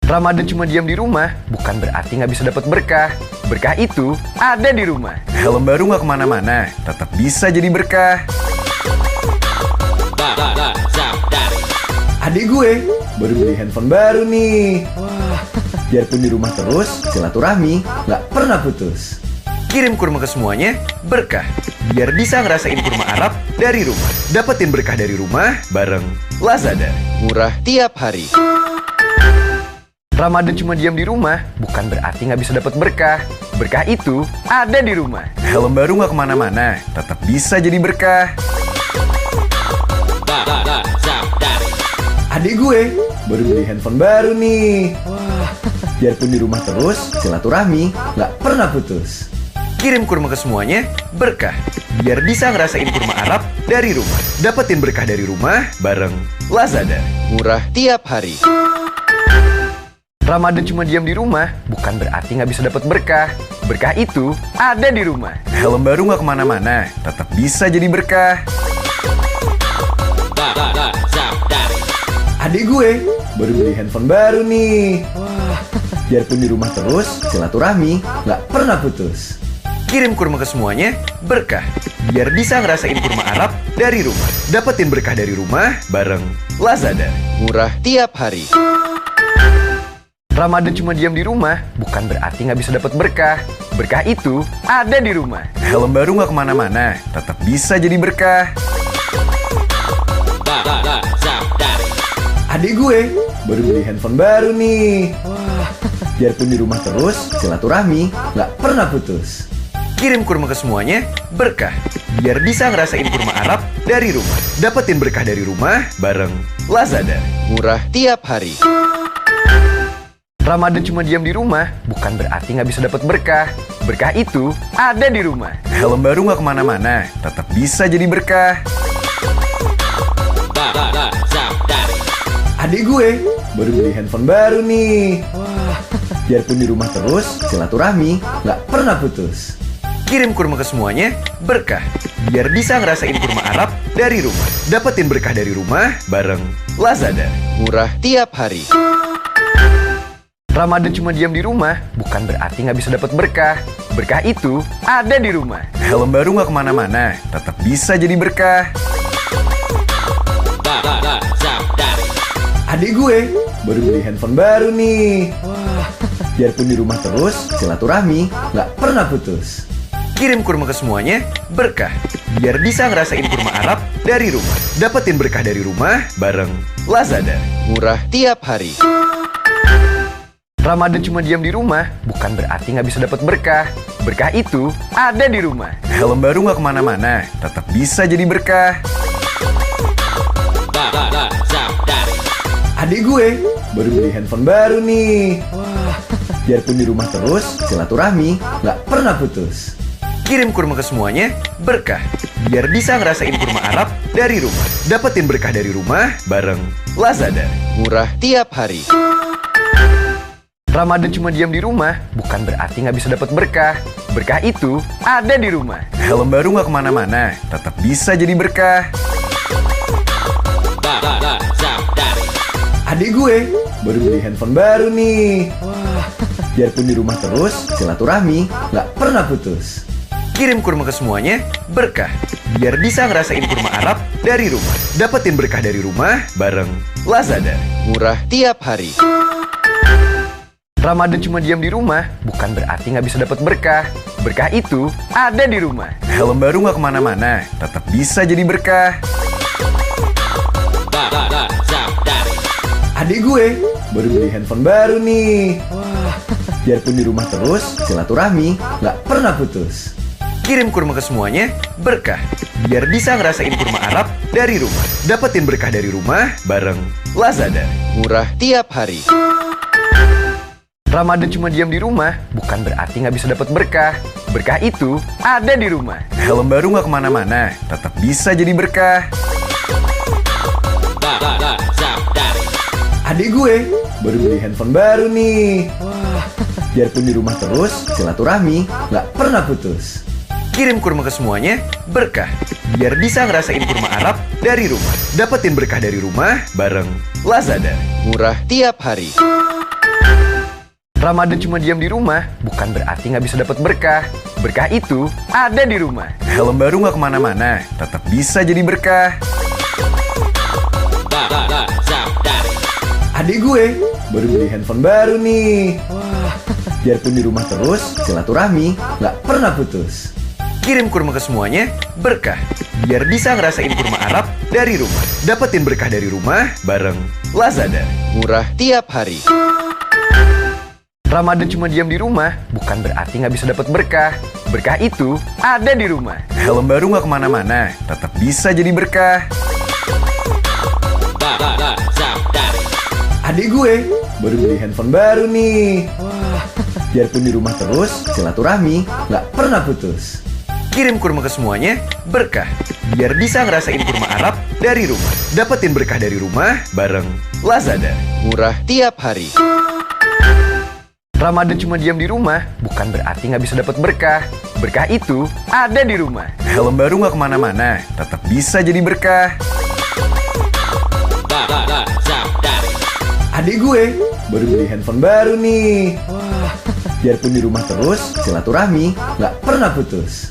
[SPEAKER 1] Ramadan cuma diam di rumah bukan berarti nggak bisa dapat berkah. Berkah itu ada di rumah.
[SPEAKER 2] Helm baru nggak kemana-mana, tetap bisa jadi berkah. Adik gue baru beli handphone baru nih. Biarpun di rumah terus, silaturahmi nggak pernah putus.
[SPEAKER 1] Kirim kurma ke semuanya, berkah. Biar bisa ngerasain kurma Arab dari rumah. Dapetin berkah dari rumah bareng Lazada.
[SPEAKER 3] Murah tiap hari.
[SPEAKER 1] Ramadan cuma diam di rumah bukan berarti nggak bisa dapat berkah. Berkah itu ada di rumah.
[SPEAKER 2] Helm baru nggak kemana-mana, tetap bisa jadi berkah. Adik gue baru beli handphone baru nih. Biarpun di rumah terus, silaturahmi nggak pernah putus.
[SPEAKER 1] Kirim kurma ke semuanya, berkah. Biar bisa ngerasain kurma Arab dari rumah. Dapetin berkah dari rumah bareng Lazada.
[SPEAKER 3] Murah tiap hari.
[SPEAKER 1] Ramadan cuma diam di rumah bukan berarti nggak bisa dapat berkah. Berkah itu ada di rumah.
[SPEAKER 2] Helm baru nggak kemana-mana, tetap bisa jadi berkah. Adik gue baru beli handphone baru nih. Biarpun di rumah terus, silaturahmi nggak pernah putus.
[SPEAKER 1] Kirim kurma ke semuanya, berkah. Biar bisa ngerasain kurma Arab dari rumah. Dapetin berkah dari rumah bareng Lazada.
[SPEAKER 3] Murah tiap hari.
[SPEAKER 1] Ramadan cuma diam di rumah bukan berarti nggak bisa dapat berkah. Berkah itu ada di rumah.
[SPEAKER 2] Helm baru nggak kemana-mana, tetap bisa jadi berkah. Adik gue baru beli handphone baru nih. Biarpun di rumah terus, silaturahmi nggak pernah putus.
[SPEAKER 1] Kirim kurma ke semuanya, berkah. Biar bisa ngerasain kurma Arab dari rumah. Dapetin berkah dari rumah bareng Lazada.
[SPEAKER 3] Murah tiap hari.
[SPEAKER 1] Ramadan cuma diam di rumah bukan berarti nggak bisa dapat berkah. Berkah itu ada di rumah.
[SPEAKER 2] Helm baru nggak kemana-mana, tetap bisa jadi berkah. Adik gue baru beli handphone baru nih. Biarpun di rumah terus, silaturahmi nggak pernah putus.
[SPEAKER 1] Kirim kurma ke semuanya, berkah. Biar bisa ngerasain kurma Arab dari rumah. Dapetin berkah dari rumah bareng Lazada.
[SPEAKER 3] Murah tiap hari.
[SPEAKER 1] Ramadan cuma diam di rumah bukan berarti nggak bisa dapat berkah. Berkah itu ada di rumah.
[SPEAKER 2] Helm baru nggak kemana-mana, tetap bisa jadi berkah. Adik gue baru beli handphone baru nih. Biarpun di rumah terus, silaturahmi nggak pernah putus.
[SPEAKER 1] Kirim kurma ke semuanya, berkah. Biar bisa ngerasain kurma Arab dari rumah. Dapetin berkah dari rumah bareng Lazada.
[SPEAKER 3] Murah tiap hari.
[SPEAKER 1] Ramadan cuma diam di rumah bukan berarti nggak bisa dapat berkah. Berkah itu ada di rumah.
[SPEAKER 2] Helm baru nggak kemana-mana, tetap bisa jadi berkah. Adik gue baru beli handphone baru nih. Biarpun di rumah terus, silaturahmi nggak pernah putus.
[SPEAKER 1] Kirim kurma ke semuanya, berkah. Biar bisa ngerasain kurma Arab dari rumah. Dapetin berkah dari rumah bareng Lazada.
[SPEAKER 3] Murah tiap hari.
[SPEAKER 1] Ramadan cuma diam di rumah bukan berarti nggak bisa dapat berkah. Berkah itu ada di rumah.
[SPEAKER 2] Helm baru nggak kemana-mana, tetap bisa jadi berkah. Adik gue baru beli handphone baru nih. Biarpun di rumah terus, silaturahmi nggak pernah putus.
[SPEAKER 1] Kirim kurma ke semuanya, berkah. Biar bisa ngerasain kurma Arab dari rumah. Dapetin berkah dari rumah bareng Lazada.
[SPEAKER 3] Murah tiap hari.
[SPEAKER 1] Ramadan cuma diam di rumah bukan berarti nggak bisa dapat berkah. Berkah itu ada di rumah.
[SPEAKER 2] Helm baru nggak kemana-mana, tetap bisa jadi berkah. Adik gue baru beli handphone baru nih. Biarpun di rumah terus, silaturahmi nggak pernah putus.
[SPEAKER 1] Kirim kurma ke semuanya, berkah. Biar bisa ngerasain kurma Arab dari rumah. Dapetin berkah dari rumah bareng Lazada.
[SPEAKER 3] Murah tiap hari.
[SPEAKER 1] Ramadan cuma diam di rumah bukan berarti nggak bisa dapat berkah. Berkah itu ada di rumah.
[SPEAKER 2] Helm baru nggak kemana-mana, tetap bisa jadi berkah. Adik gue baru beli handphone baru nih. Biarpun di rumah terus, silaturahmi nggak pernah putus.
[SPEAKER 1] Kirim kurma ke semuanya, berkah. Biar bisa ngerasain kurma Arab dari rumah. Dapetin berkah dari rumah bareng Lazada.
[SPEAKER 3] Murah tiap hari.
[SPEAKER 1] Ramadan cuma diam di rumah bukan berarti nggak bisa dapat berkah. Berkah itu ada di rumah.
[SPEAKER 2] Helm baru nggak kemana-mana, tetap bisa jadi berkah. Adik gue baru beli handphone baru nih. Biarpun di rumah terus, silaturahmi nggak pernah putus.
[SPEAKER 1] Kirim kurma ke semuanya, berkah. Biar bisa ngerasain kurma Arab dari rumah. Dapetin berkah dari rumah bareng Lazada.
[SPEAKER 3] Murah tiap hari.
[SPEAKER 1] Ramadan cuma diam di rumah bukan berarti nggak bisa dapat berkah. Berkah itu ada di rumah.
[SPEAKER 2] Helm baru nggak kemana-mana, tetap bisa jadi berkah. Adik gue baru beli handphone baru nih. Biarpun di rumah terus, silaturahmi nggak pernah putus.
[SPEAKER 1] Kirim kurma ke semuanya, berkah. Biar bisa ngerasain kurma Arab dari rumah. Dapetin berkah dari rumah bareng Lazada.
[SPEAKER 3] Murah tiap hari.
[SPEAKER 1] Ramadan cuma diam di rumah bukan berarti nggak bisa dapat berkah. Berkah itu ada di rumah.
[SPEAKER 2] Helm baru nggak kemana-mana, tetap bisa jadi berkah. Adik gue baru beli handphone baru nih. Biarpun di rumah terus, silaturahmi nggak pernah putus.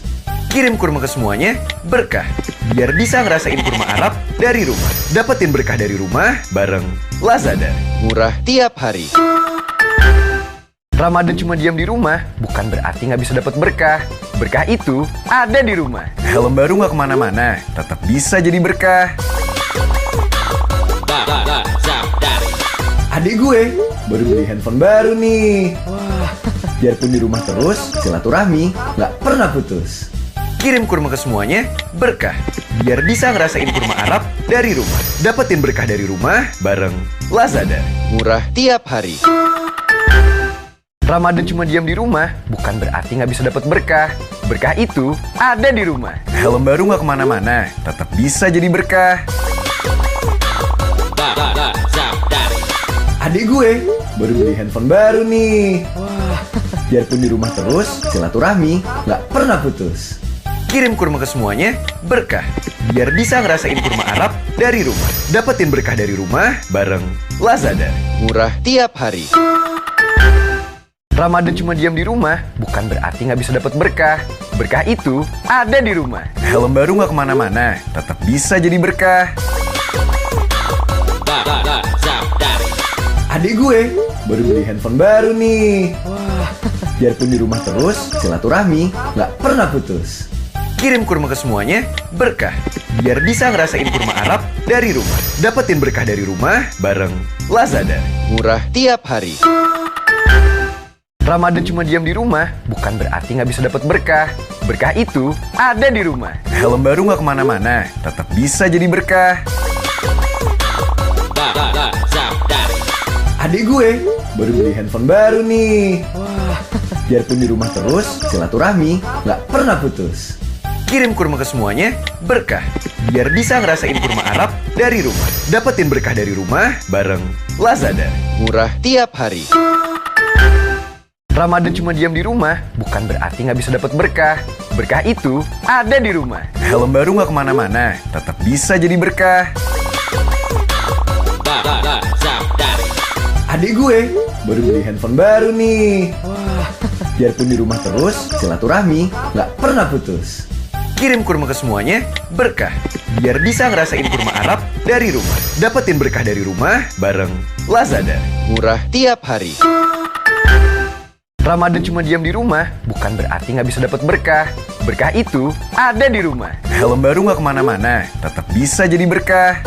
[SPEAKER 1] Kirim kurma ke semuanya, berkah. Biar bisa ngerasain kurma Arab dari rumah. Dapetin berkah dari rumah bareng Lazada.
[SPEAKER 3] Murah tiap hari.
[SPEAKER 1] Ramadan cuma diam di rumah bukan berarti nggak bisa dapat berkah. Berkah itu ada di rumah.
[SPEAKER 2] Helm baru nggak kemana-mana, tetap bisa jadi berkah. Adik gue baru beli handphone baru nih. Biarpun di rumah terus, silaturahmi nggak pernah putus.
[SPEAKER 1] Kirim kurma ke semuanya, berkah. Biar bisa ngerasain kurma Arab dari rumah. Dapetin berkah dari rumah bareng Lazada.
[SPEAKER 3] Murah tiap hari.
[SPEAKER 1] Ramadan cuma diam di rumah bukan berarti nggak bisa dapat berkah. Berkah itu ada di rumah.
[SPEAKER 2] Helm baru nggak kemana-mana, tetap bisa jadi berkah. Adik gue baru beli handphone baru nih. Biarpun di rumah terus, silaturahmi nggak pernah putus.
[SPEAKER 1] Kirim kurma ke semuanya, berkah. Biar bisa ngerasain kurma Arab dari rumah. Dapetin berkah dari rumah bareng Lazada.
[SPEAKER 3] Murah tiap hari.
[SPEAKER 1] Ramadan cuma diam di rumah bukan berarti nggak bisa dapat berkah. Berkah itu ada di rumah.
[SPEAKER 2] Helm baru nggak kemana-mana, tetap bisa jadi berkah. Adik gue baru beli handphone baru nih. Biarpun di rumah terus, silaturahmi nggak pernah putus.
[SPEAKER 1] Kirim kurma ke semuanya, berkah. Biar bisa ngerasain kurma Arab dari rumah. Dapetin berkah dari rumah bareng Lazada.
[SPEAKER 3] Murah tiap hari.
[SPEAKER 1] Ramadan cuma diam di rumah bukan berarti nggak bisa dapat berkah. Berkah itu ada di rumah.
[SPEAKER 2] Helm baru nggak kemana-mana, tetap bisa jadi berkah. Adik gue baru beli handphone baru nih. Biarpun di rumah terus, silaturahmi nggak pernah putus.
[SPEAKER 1] Kirim kurma ke semuanya, berkah. Biar bisa ngerasain kurma Arab dari rumah. Dapetin berkah dari rumah bareng Lazada.
[SPEAKER 3] Murah tiap hari.
[SPEAKER 1] Ramadan cuma diam di rumah bukan berarti nggak bisa dapat berkah. Berkah itu ada di rumah.
[SPEAKER 2] Helm baru nggak kemana-mana, tetap bisa jadi berkah. Adik gue baru beli handphone baru nih. Biarpun di rumah terus, silaturahmi nggak pernah putus.
[SPEAKER 1] Kirim kurma ke semuanya, berkah. Biar bisa ngerasain kurma Arab dari rumah. Dapetin berkah dari rumah bareng Lazada.
[SPEAKER 3] Murah tiap hari.
[SPEAKER 1] Ramadan cuma diam di rumah bukan berarti nggak bisa dapat berkah. Berkah itu ada di rumah.
[SPEAKER 2] Helm baru nggak kemana-mana, tetap bisa jadi berkah.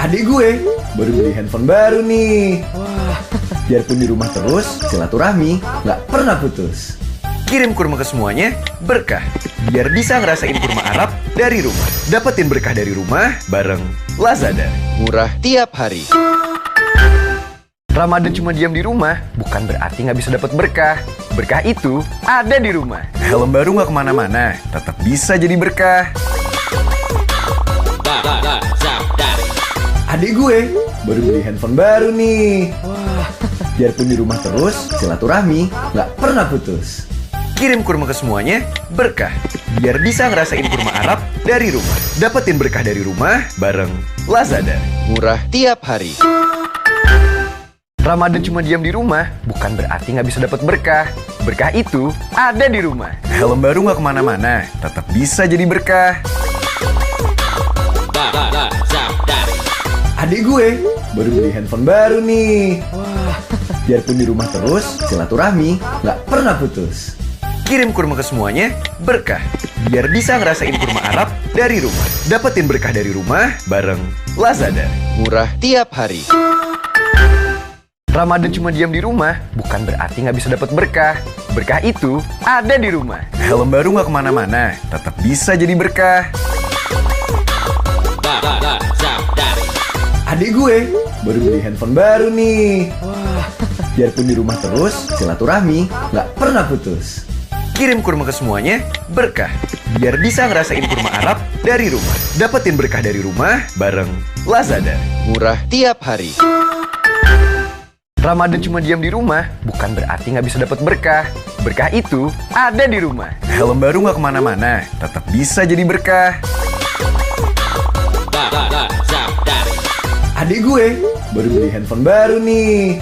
[SPEAKER 2] Adik gue baru beli handphone baru nih. Biarpun di rumah terus, silaturahmi nggak pernah putus.
[SPEAKER 1] Kirim kurma ke semuanya, berkah. Biar bisa ngerasain kurma Arab dari rumah. Dapetin berkah dari rumah bareng Lazada.
[SPEAKER 3] Murah tiap hari.
[SPEAKER 1] Ramadan cuma diam di rumah bukan berarti nggak bisa dapat berkah. Berkah itu ada di rumah.
[SPEAKER 2] Helm baru nggak kemana-mana, tetap bisa jadi berkah. Adik gue baru beli handphone baru nih. Biarpun di rumah terus, silaturahmi nggak pernah putus.
[SPEAKER 1] Kirim kurma ke semuanya, berkah. Biar bisa ngerasain kurma Arab dari rumah. Dapetin berkah dari rumah bareng Lazada.
[SPEAKER 3] Murah tiap hari.
[SPEAKER 1] Ramadan cuma diam di rumah bukan berarti nggak bisa dapat berkah. Berkah itu ada di rumah.
[SPEAKER 2] Helm baru nggak kemana-mana, tetap bisa jadi berkah. Adik gue baru beli handphone baru nih. Biarpun di rumah terus, silaturahmi nggak pernah putus.
[SPEAKER 1] Kirim kurma ke semuanya, berkah. Biar bisa ngerasain kurma Arab dari rumah. Dapetin berkah dari rumah bareng Lazada.
[SPEAKER 3] Murah tiap hari.
[SPEAKER 1] Ramadan cuma diam di rumah bukan berarti nggak bisa dapat berkah. Berkah itu ada di rumah.
[SPEAKER 2] Helm baru nggak kemana-mana, tetap bisa jadi berkah. Adik gue baru beli handphone baru nih. Biarpun di rumah terus, silaturahmi nggak pernah putus.
[SPEAKER 1] Kirim kurma ke semuanya, berkah. Biar bisa ngerasain kurma Arab dari rumah. Dapetin berkah dari rumah bareng Lazada.
[SPEAKER 3] Murah tiap hari.
[SPEAKER 1] Ramadan cuma diam di rumah bukan berarti nggak bisa dapat berkah. Berkah itu ada di rumah.
[SPEAKER 2] Helm baru nggak kemana-mana, tetap bisa jadi berkah. Adik gue baru beli handphone baru nih.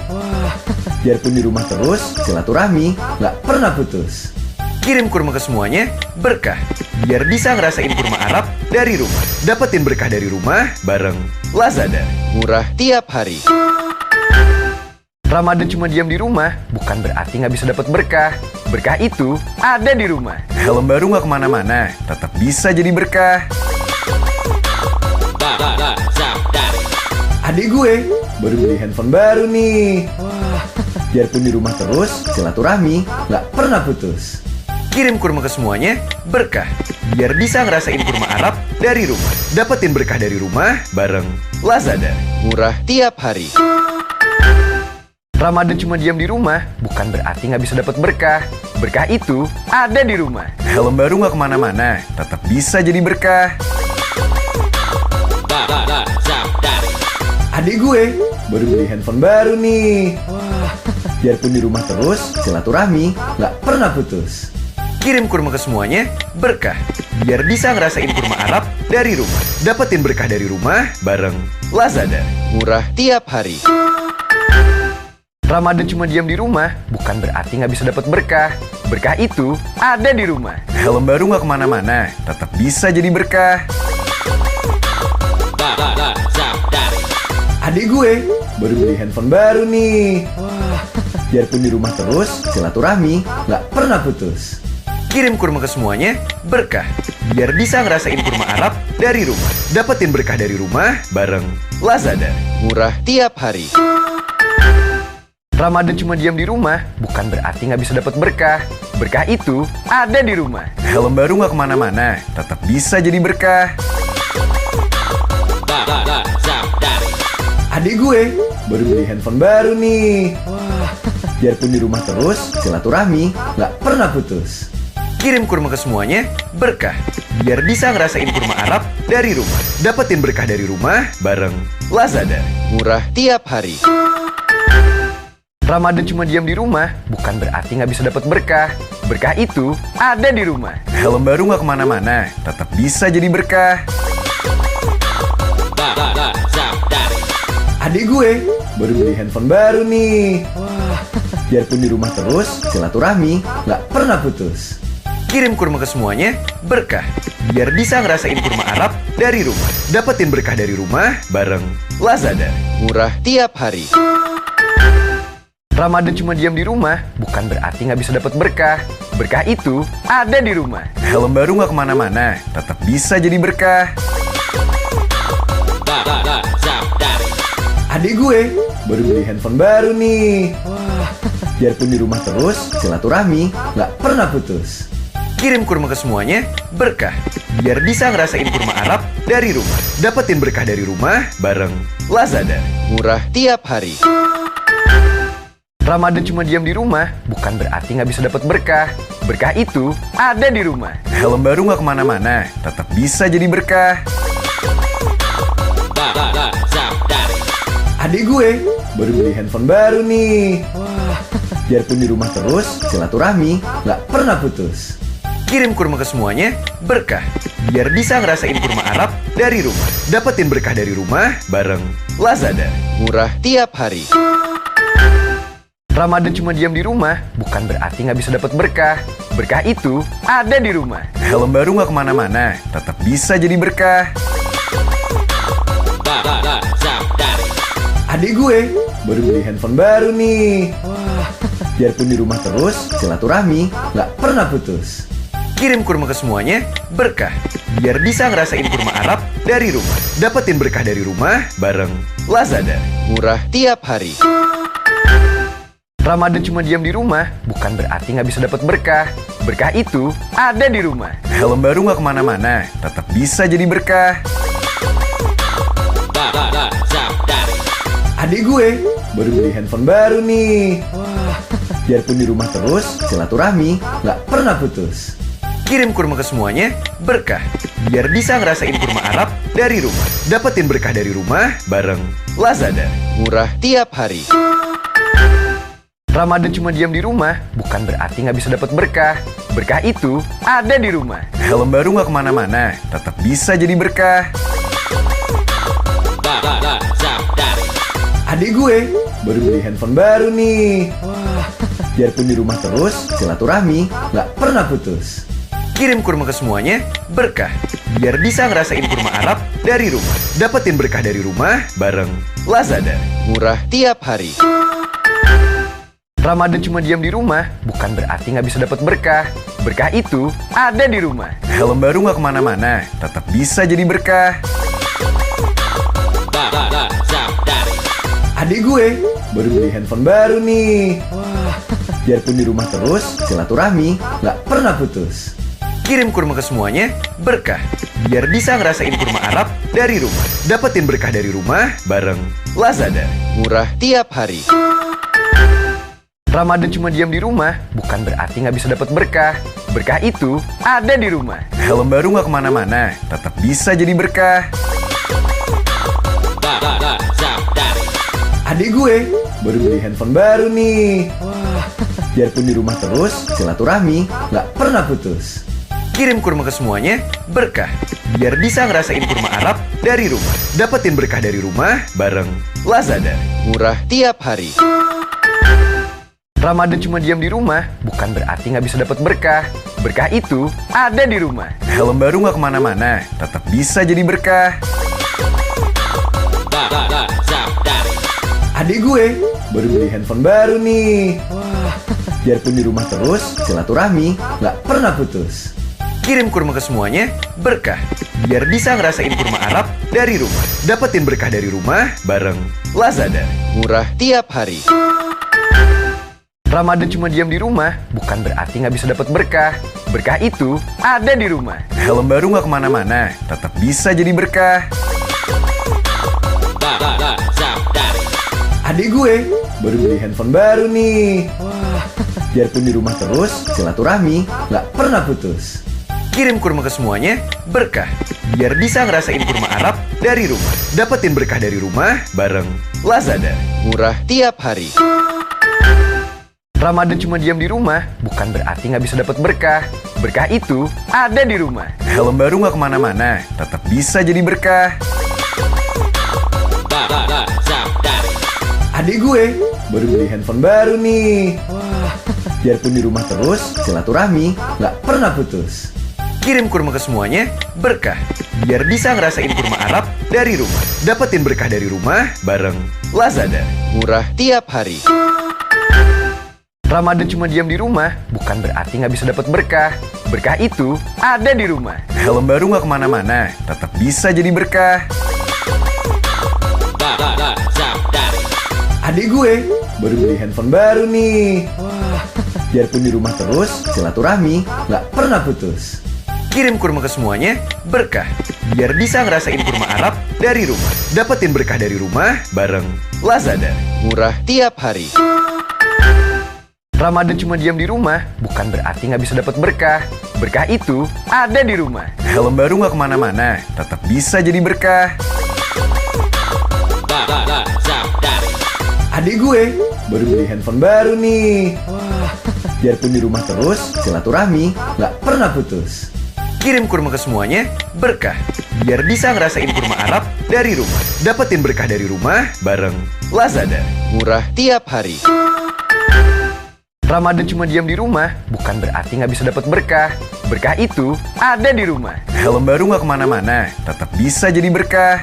[SPEAKER 2] Biarpun di rumah terus, silaturahmi nggak pernah putus.
[SPEAKER 1] Kirim kurma ke semuanya, berkah. Biar bisa ngerasain kurma Arab dari rumah. Dapetin berkah dari rumah bareng Lazada.
[SPEAKER 3] Murah tiap hari.
[SPEAKER 1] Ramadan cuma diam di rumah bukan berarti nggak bisa dapat berkah. Berkah itu ada di rumah.
[SPEAKER 2] Helm baru nggak kemana-mana, tetap bisa jadi berkah. Adik gue baru beli handphone baru nih. Biarpun di rumah terus, silaturahmi nggak pernah putus.
[SPEAKER 1] Kirim kurma ke semuanya, berkah. Biar bisa ngerasain kurma Arab dari rumah. Dapetin berkah dari rumah bareng Lazada.
[SPEAKER 3] Murah tiap hari.
[SPEAKER 1] Ramadan cuma diam di rumah bukan berarti nggak bisa dapat berkah. Berkah itu ada di rumah.
[SPEAKER 2] Helm baru nggak kemana-mana, tetap bisa jadi berkah. Adik gue baru beli handphone baru nih. Biarpun di rumah terus, silaturahmi nggak pernah putus.
[SPEAKER 1] Kirim kurma ke semuanya, berkah. Biar bisa ngerasain kurma Arab dari rumah. Dapetin berkah dari rumah bareng Lazada.
[SPEAKER 3] Murah tiap hari.
[SPEAKER 1] Ramadan cuma diam di rumah bukan berarti nggak bisa dapat berkah. Berkah itu ada di rumah.
[SPEAKER 2] Helm baru nggak kemana-mana, tetap bisa jadi berkah. Adik gue baru beli handphone baru nih. Biarpun di rumah terus, silaturahmi nggak pernah putus.
[SPEAKER 1] Kirim kurma ke semuanya, berkah. Biar bisa ngerasain kurma Arab dari rumah. Dapetin berkah dari rumah bareng Lazada.
[SPEAKER 3] Murah tiap hari.
[SPEAKER 1] Ramadan cuma diam di rumah bukan berarti nggak bisa dapat berkah. Berkah itu ada di rumah.
[SPEAKER 2] Helm baru nggak kemana-mana, tetap bisa jadi berkah. Adik gue baru beli handphone baru nih. Biarpun di rumah terus, silaturahmi nggak pernah putus.
[SPEAKER 1] Kirim kurma ke semuanya, berkah. Biar bisa ngerasain kurma Arab dari rumah. Dapetin berkah dari rumah bareng Lazada.
[SPEAKER 3] Murah tiap hari.
[SPEAKER 1] Ramadan cuma diam di rumah bukan berarti nggak bisa dapat berkah. Berkah itu ada di rumah.
[SPEAKER 2] Helm baru nggak kemana-mana, tetap bisa jadi berkah. Adik gue baru beli handphone baru nih. Biarpun di rumah terus, silaturahmi nggak pernah putus.
[SPEAKER 1] Kirim kurma ke semuanya, berkah. Biar bisa ngerasain kurma Arab dari rumah. Dapetin berkah dari rumah bareng Lazada.
[SPEAKER 3] Murah tiap hari.
[SPEAKER 1] Ramadan cuma diam di rumah bukan berarti nggak bisa dapat berkah. Berkah itu ada di rumah.
[SPEAKER 2] Helm baru nggak kemana-mana, tetap bisa jadi berkah. Adik gue baru beli handphone baru nih. Biarpun di rumah terus, silaturahmi nggak pernah putus.
[SPEAKER 1] Kirim kurma ke semuanya, berkah. Biar bisa ngerasain kurma Arab dari rumah. Dapetin berkah dari rumah bareng Lazada.
[SPEAKER 3] Murah tiap hari.
[SPEAKER 1] Ramadan cuma diam di rumah bukan berarti nggak bisa dapat berkah. Berkah itu ada di rumah.
[SPEAKER 2] Helm baru nggak kemana-mana, tetap bisa jadi berkah. Adik gue baru beli handphone baru nih. Biarpun di rumah terus, silaturahmi nggak pernah putus.
[SPEAKER 1] Kirim kurma ke semuanya, berkah. Biar bisa ngerasain kurma Arab dari rumah. Dapetin berkah dari rumah bareng Lazada.
[SPEAKER 3] Murah tiap hari.
[SPEAKER 1] Ramadan cuma diam di rumah bukan berarti nggak bisa dapat berkah. Berkah itu ada di rumah.
[SPEAKER 2] Helm baru nggak kemana-mana, tetap bisa jadi berkah. Adik gue baru beli handphone baru nih. Biarpun di rumah terus, silaturahmi nggak pernah putus.
[SPEAKER 1] Kirim kurma ke semuanya, berkah. Biar bisa ngerasain kurma Arab dari rumah. Dapetin berkah dari rumah bareng Lazada.
[SPEAKER 3] Murah tiap hari.
[SPEAKER 1] Ramadan cuma diam di rumah bukan berarti nggak bisa dapat berkah. Berkah itu ada di rumah.
[SPEAKER 2] Helm baru nggak kemana-mana, tetap bisa jadi berkah. Adik gue baru beli handphone baru nih. Biarpun di rumah terus, silaturahmi nggak pernah putus.
[SPEAKER 1] Kirim kurma ke semuanya, berkah. Biar bisa ngerasain kurma Arab dari rumah. Dapetin berkah dari rumah bareng Lazada.
[SPEAKER 3] Murah tiap hari.
[SPEAKER 1] Ramadan cuma diam di rumah bukan berarti nggak bisa dapat berkah. Berkah itu ada di rumah.
[SPEAKER 2] Helm baru nggak kemana-mana, tetap bisa jadi berkah. Adik gue baru beli handphone baru nih. Biarpun di rumah terus, silaturahmi nggak pernah putus.
[SPEAKER 1] Kirim kurma ke semuanya, berkah. Biar bisa ngerasain kurma Arab dari rumah. Dapetin berkah dari rumah bareng Lazada.
[SPEAKER 3] Murah tiap hari.
[SPEAKER 1] Ramadan cuma diam di rumah bukan berarti nggak bisa dapat berkah. Berkah itu ada di rumah.
[SPEAKER 2] Helm baru nggak kemana-mana, tetap bisa jadi berkah. Adik gue baru beli handphone baru nih. Biarpun di rumah terus, silaturahmi nggak pernah putus.
[SPEAKER 1] Kirim kurma ke semuanya, berkah. Biar bisa ngerasain kurma Arab dari rumah. Dapetin berkah dari rumah bareng Lazada.
[SPEAKER 3] Murah tiap hari.
[SPEAKER 1] Ramadan cuma diam di rumah bukan berarti nggak bisa dapat berkah. Berkah itu ada di rumah.
[SPEAKER 2] Helm baru nggak kemana-mana, tetap bisa jadi berkah. Adik gue baru beli handphone baru nih. Biarpun di rumah terus, silaturahmi nggak pernah putus.
[SPEAKER 1] Kirim kurma ke semuanya, berkah. Biar bisa ngerasain kurma Arab dari rumah. Dapetin berkah dari rumah bareng Lazada.
[SPEAKER 3] Murah tiap hari.
[SPEAKER 1] Ramadan cuma diam di rumah bukan berarti nggak bisa dapat berkah. Berkah itu ada di rumah.
[SPEAKER 2] Helm baru nggak kemana-mana, tetap bisa jadi berkah. Adik gue baru beli handphone baru nih. Biarpun di rumah terus, silaturahmi nggak pernah putus.
[SPEAKER 1] Kirim kurma ke semuanya, berkah. Biar bisa ngerasain kurma Arab dari rumah. Dapetin berkah dari rumah bareng Lazada.
[SPEAKER 3] Murah tiap hari.
[SPEAKER 1] Ramadan cuma diam di rumah bukan berarti nggak bisa dapat berkah. Berkah itu ada di rumah.
[SPEAKER 2] Helm baru nggak kemana-mana, tetap bisa jadi berkah. Adik gue baru beli handphone baru nih. Biarpun di rumah terus, silaturahmi nggak pernah putus.
[SPEAKER 1] Kirim kurma ke semuanya, berkah. Biar bisa ngerasain kurma Arab dari rumah. Dapetin berkah dari rumah bareng Lazada.
[SPEAKER 3] Murah tiap hari.
[SPEAKER 1] Ramadan cuma diam di rumah bukan berarti nggak bisa dapat berkah. Berkah itu ada di rumah.
[SPEAKER 2] Helm baru nggak kemana-mana, tetap bisa jadi berkah. Adik gue baru beli handphone baru nih. Biarpun di rumah terus, silaturahmi nggak pernah putus.
[SPEAKER 1] Kirim kurma ke semuanya, berkah. Biar bisa ngerasain kurma Arab dari rumah. Dapetin berkah dari rumah bareng Lazada.
[SPEAKER 3] Murah tiap hari.
[SPEAKER 1] Ramadan cuma diam di rumah bukan berarti nggak bisa dapat berkah. Berkah itu ada di rumah.
[SPEAKER 2] Helm baru nggak kemana-mana, tetap bisa jadi berkah. Adik gue baru beli handphone baru nih. Biarpun di rumah terus, silaturahmi nggak pernah putus.
[SPEAKER 1] Kirim kurma ke semuanya, berkah. Biar bisa ngerasain kurma Arab dari rumah. Dapetin berkah dari rumah bareng Lazada.
[SPEAKER 3] Murah tiap hari.
[SPEAKER 1] Ramadan cuma diam di rumah bukan berarti nggak bisa dapat berkah. Berkah itu ada di rumah.
[SPEAKER 2] Helm baru nggak kemana-mana, tetap bisa jadi berkah. Adik gue baru beli handphone baru nih. Biarpun di rumah terus, silaturahmi nggak pernah putus.
[SPEAKER 1] Kirim kurma ke semuanya, berkah. Biar bisa ngerasain kurma Arab dari rumah. Dapetin berkah dari rumah bareng Lazada.
[SPEAKER 3] Murah tiap hari.
[SPEAKER 1] Ramadan cuma diam di rumah bukan berarti nggak bisa dapat berkah. Berkah itu ada di rumah.
[SPEAKER 2] Helm baru nggak kemana-mana, tetap bisa jadi berkah.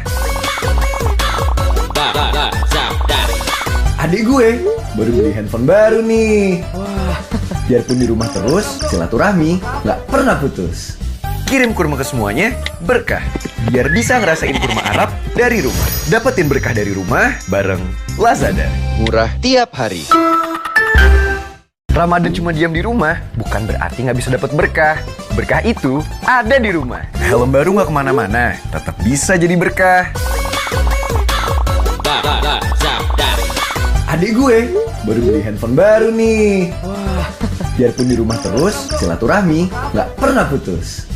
[SPEAKER 2] Adik gue baru beli handphone baru nih. Biarpun di rumah terus, silaturahmi nggak pernah putus.
[SPEAKER 1] Kirim kurma ke semuanya, berkah. Biar bisa ngerasain kurma Arab dari rumah. Dapetin berkah dari rumah bareng Lazada.
[SPEAKER 3] Murah tiap hari.
[SPEAKER 1] Ramadan cuma diam di rumah bukan berarti nggak bisa dapat berkah. Berkah itu ada di rumah.
[SPEAKER 2] Helm baru nggak kemana-mana, tetap bisa jadi berkah. Adik gue baru beli handphone baru nih. Biarpun di rumah terus, silaturahmi nggak pernah putus.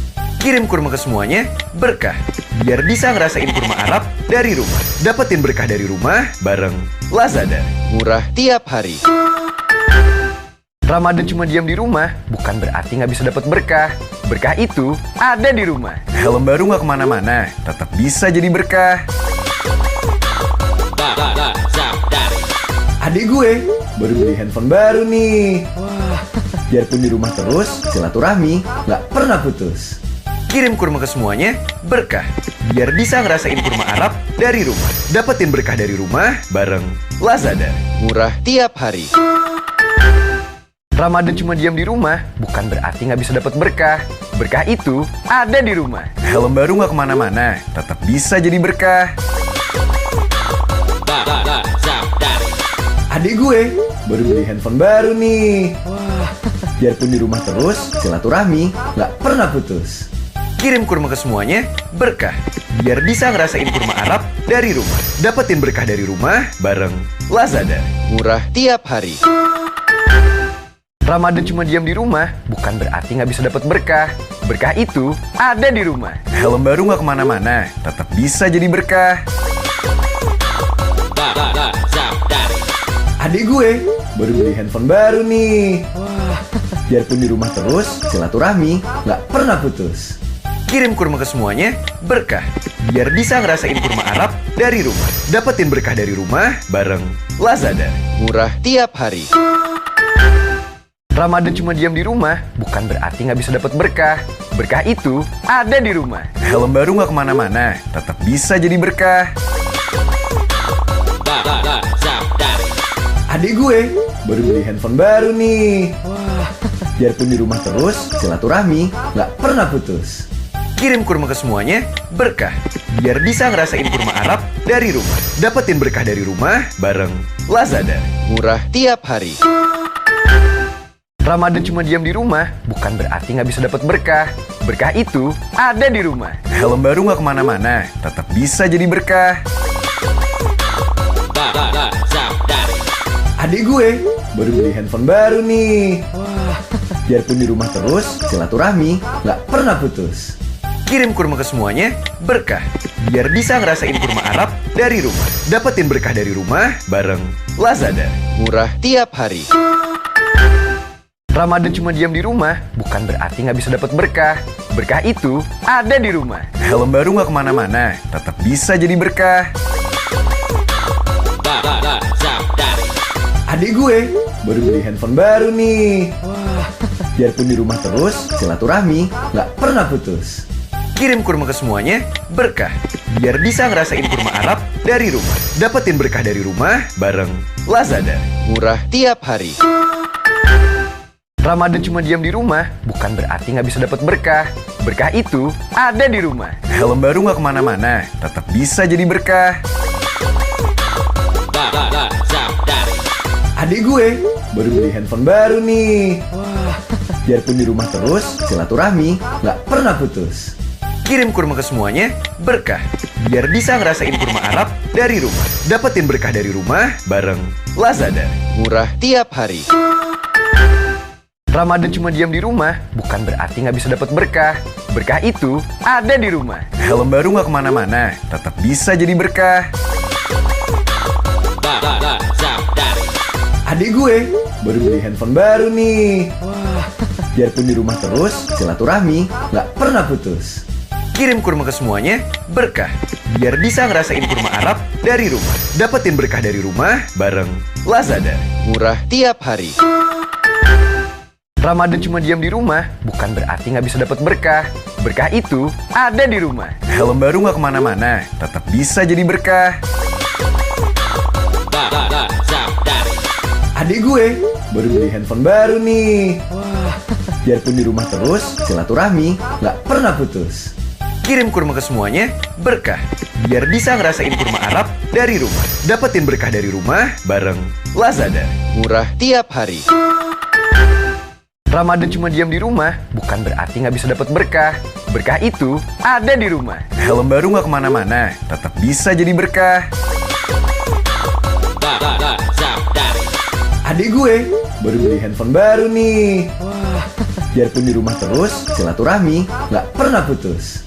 [SPEAKER 1] Kirim kurma ke semuanya, berkah. Biar bisa ngerasain kurma Arab dari rumah. Dapetin berkah dari rumah bareng Lazada.
[SPEAKER 3] Murah tiap hari.
[SPEAKER 1] Ramadan cuma diam di rumah bukan berarti nggak bisa dapat berkah. Berkah itu ada di rumah.
[SPEAKER 2] Helm baru nggak kemana-mana, tetap bisa jadi berkah. Adik gue baru beli handphone baru nih. Biarpun di rumah terus, silaturahmi nggak pernah putus.
[SPEAKER 1] Kirim kurma ke semuanya, berkah. Biar bisa ngerasain kurma Arab dari rumah. Dapetin berkah dari rumah bareng Lazada.
[SPEAKER 3] Murah tiap hari.
[SPEAKER 1] Ramadan cuma diam di rumah bukan berarti nggak bisa dapat berkah. Berkah itu ada di rumah.
[SPEAKER 2] Helm baru nggak kemana-mana, tetap bisa jadi berkah. Adik gue baru beli handphone baru nih. Biarpun di rumah terus, silaturahmi nggak pernah putus.
[SPEAKER 1] Kirim kurma ke semuanya, berkah. Biar bisa ngerasain kurma Arab dari rumah. Dapetin berkah dari rumah bareng Lazada.
[SPEAKER 3] Murah tiap hari.
[SPEAKER 1] Ramadan cuma diam di rumah bukan berarti nggak bisa dapat berkah. Berkah itu ada di rumah.
[SPEAKER 2] Helm baru nggak kemana-mana, tetap bisa jadi berkah. Adik gue baru beli handphone baru nih. Biarpun di rumah terus, silaturahmi nggak pernah putus.
[SPEAKER 1] Kirim kurma ke semuanya, berkah. Biar bisa ngerasain kurma Arab dari rumah. Dapetin berkah dari rumah bareng Lazada.
[SPEAKER 3] Murah tiap hari.
[SPEAKER 1] Ramadan cuma diam di rumah bukan berarti nggak bisa dapat berkah. Berkah itu ada di rumah.
[SPEAKER 2] Helm baru nggak kemana-mana, tetap bisa jadi berkah. Adik gue baru beli handphone baru nih. Biarpun di rumah terus, silaturahmi nggak pernah putus.
[SPEAKER 1] Kirim kurma ke semuanya, berkah. Biar bisa ngerasain kurma Arab dari rumah. Dapetin berkah dari rumah bareng Lazada.
[SPEAKER 3] Murah tiap hari.
[SPEAKER 1] Ramadan cuma diam di rumah bukan berarti nggak bisa dapat berkah. Berkah itu ada di rumah.
[SPEAKER 2] Helm baru nggak kemana-mana, tetap bisa jadi berkah. Adik gue baru beli handphone baru nih. Biarpun di rumah terus, silaturahmi nggak pernah putus.
[SPEAKER 1] Kirim kurma ke semuanya, berkah. Biar bisa ngerasain kurma Arab dari rumah. Dapetin berkah dari rumah bareng Lazada.
[SPEAKER 3] Murah tiap hari.
[SPEAKER 1] Ramadan cuma diam di rumah bukan berarti nggak bisa dapat berkah. Berkah itu ada di rumah.
[SPEAKER 2] Helm baru nggak kemana-mana, tetap bisa jadi berkah. Adik gue baru beli handphone baru nih. Biarpun di rumah terus, silaturahmi nggak pernah putus.
[SPEAKER 1] Kirim kurma ke semuanya, berkah. Biar bisa ngerasain kurma Arab dari rumah. Dapetin berkah dari rumah bareng Lazada.
[SPEAKER 3] Murah tiap hari.
[SPEAKER 1] Ramadan cuma diam di rumah bukan berarti nggak bisa dapat berkah. Berkah itu ada di rumah.
[SPEAKER 2] Helm baru nggak kemana-mana, tetap bisa jadi berkah. Adik gue baru beli handphone baru nih. Biarpun di rumah terus, silaturahmi nggak pernah putus.
[SPEAKER 1] Kirim kurma ke semuanya, berkah. Biar bisa ngerasain kurma Arab dari rumah. Dapetin berkah dari rumah bareng Lazada.
[SPEAKER 3] Murah tiap hari.
[SPEAKER 1] Ramadan cuma diam di rumah bukan berarti nggak bisa dapat berkah. Berkah itu ada di rumah.
[SPEAKER 2] Helm baru nggak kemana-mana, tetap bisa jadi berkah. Adik gue baru beli handphone baru nih. Biarpun di rumah terus, silaturahmi nggak pernah putus.
[SPEAKER 1] Kirim kurma ke semuanya, berkah. Biar bisa ngerasain kurma Arab dari rumah. Dapetin berkah dari rumah bareng Lazada.
[SPEAKER 3] Murah tiap hari.
[SPEAKER 1] Ramadan cuma diam di rumah bukan berarti nggak bisa dapat berkah. Berkah itu ada di rumah.
[SPEAKER 2] Helm baru nggak kemana-mana, tetap bisa jadi berkah. Adik gue baru beli handphone baru nih. Biarpun di rumah terus, silaturahmi nggak pernah putus.
[SPEAKER 1] Kirim kurma ke semuanya, berkah. Biar bisa ngerasain kurma Arab dari rumah. Dapetin berkah dari rumah bareng Lazada.
[SPEAKER 3] Murah tiap hari.
[SPEAKER 1] Ramadan cuma diam di rumah, bukan berarti nggak bisa dapat berkah. Berkah itu ada di rumah. Helm baru nggak kemana-mana, tetap bisa jadi berkah.
[SPEAKER 2] Adik gue baru beli handphone baru nih. Biarpun di rumah terus, silaturahmi nggak pernah putus.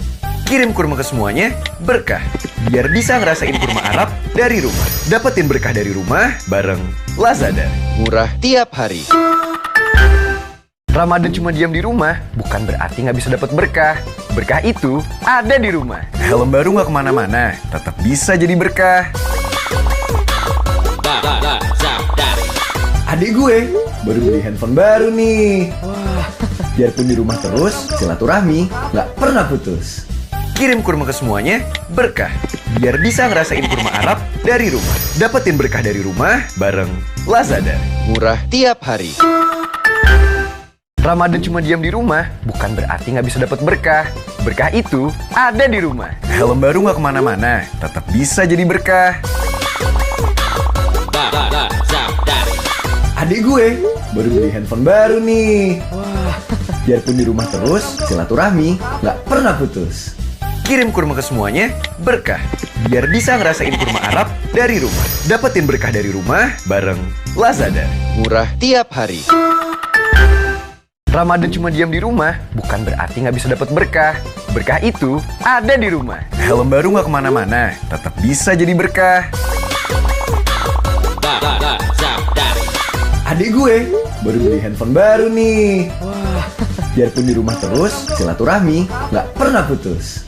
[SPEAKER 1] Kirim kurma ke semuanya, berkah. Biar bisa ngerasain kurma Arab dari rumah. Dapetin berkah dari rumah bareng Lazada.
[SPEAKER 3] Murah tiap hari.
[SPEAKER 1] Ramadan cuma diam di rumah, bukan berarti nggak bisa dapat berkah. Berkah itu ada di rumah. Helm baru nggak kemana-mana, tetap bisa jadi berkah.
[SPEAKER 2] Adik gue baru beli handphone baru nih. Biarpun di rumah terus, silaturahmi nggak pernah putus.
[SPEAKER 1] Kirim kurma ke semuanya, berkah. Biar bisa ngerasain kurma Arab dari rumah. Dapetin berkah dari rumah bareng Lazada.
[SPEAKER 3] Murah tiap hari.
[SPEAKER 1] Ramadan cuma diam di rumah, bukan berarti nggak bisa dapat berkah. Berkah itu ada di rumah. Helm baru nggak kemana-mana, tetap bisa jadi berkah.
[SPEAKER 2] Adik gue baru beli handphone baru nih. Biarpun di rumah terus, silaturahmi nggak pernah putus.
[SPEAKER 1] Kirim kurma ke semuanya, berkah. Biar bisa ngerasain kurma Arab dari rumah. Dapetin berkah dari rumah bareng Lazada.
[SPEAKER 3] Murah tiap hari.
[SPEAKER 1] Ramadan cuma diam di rumah, bukan berarti nggak bisa dapat berkah. Berkah itu ada di rumah. Helm baru nggak kemana-mana, tetap bisa jadi berkah.
[SPEAKER 2] Adik gue baru beli handphone baru nih. Biarpun di rumah terus, silaturahmi nggak pernah putus.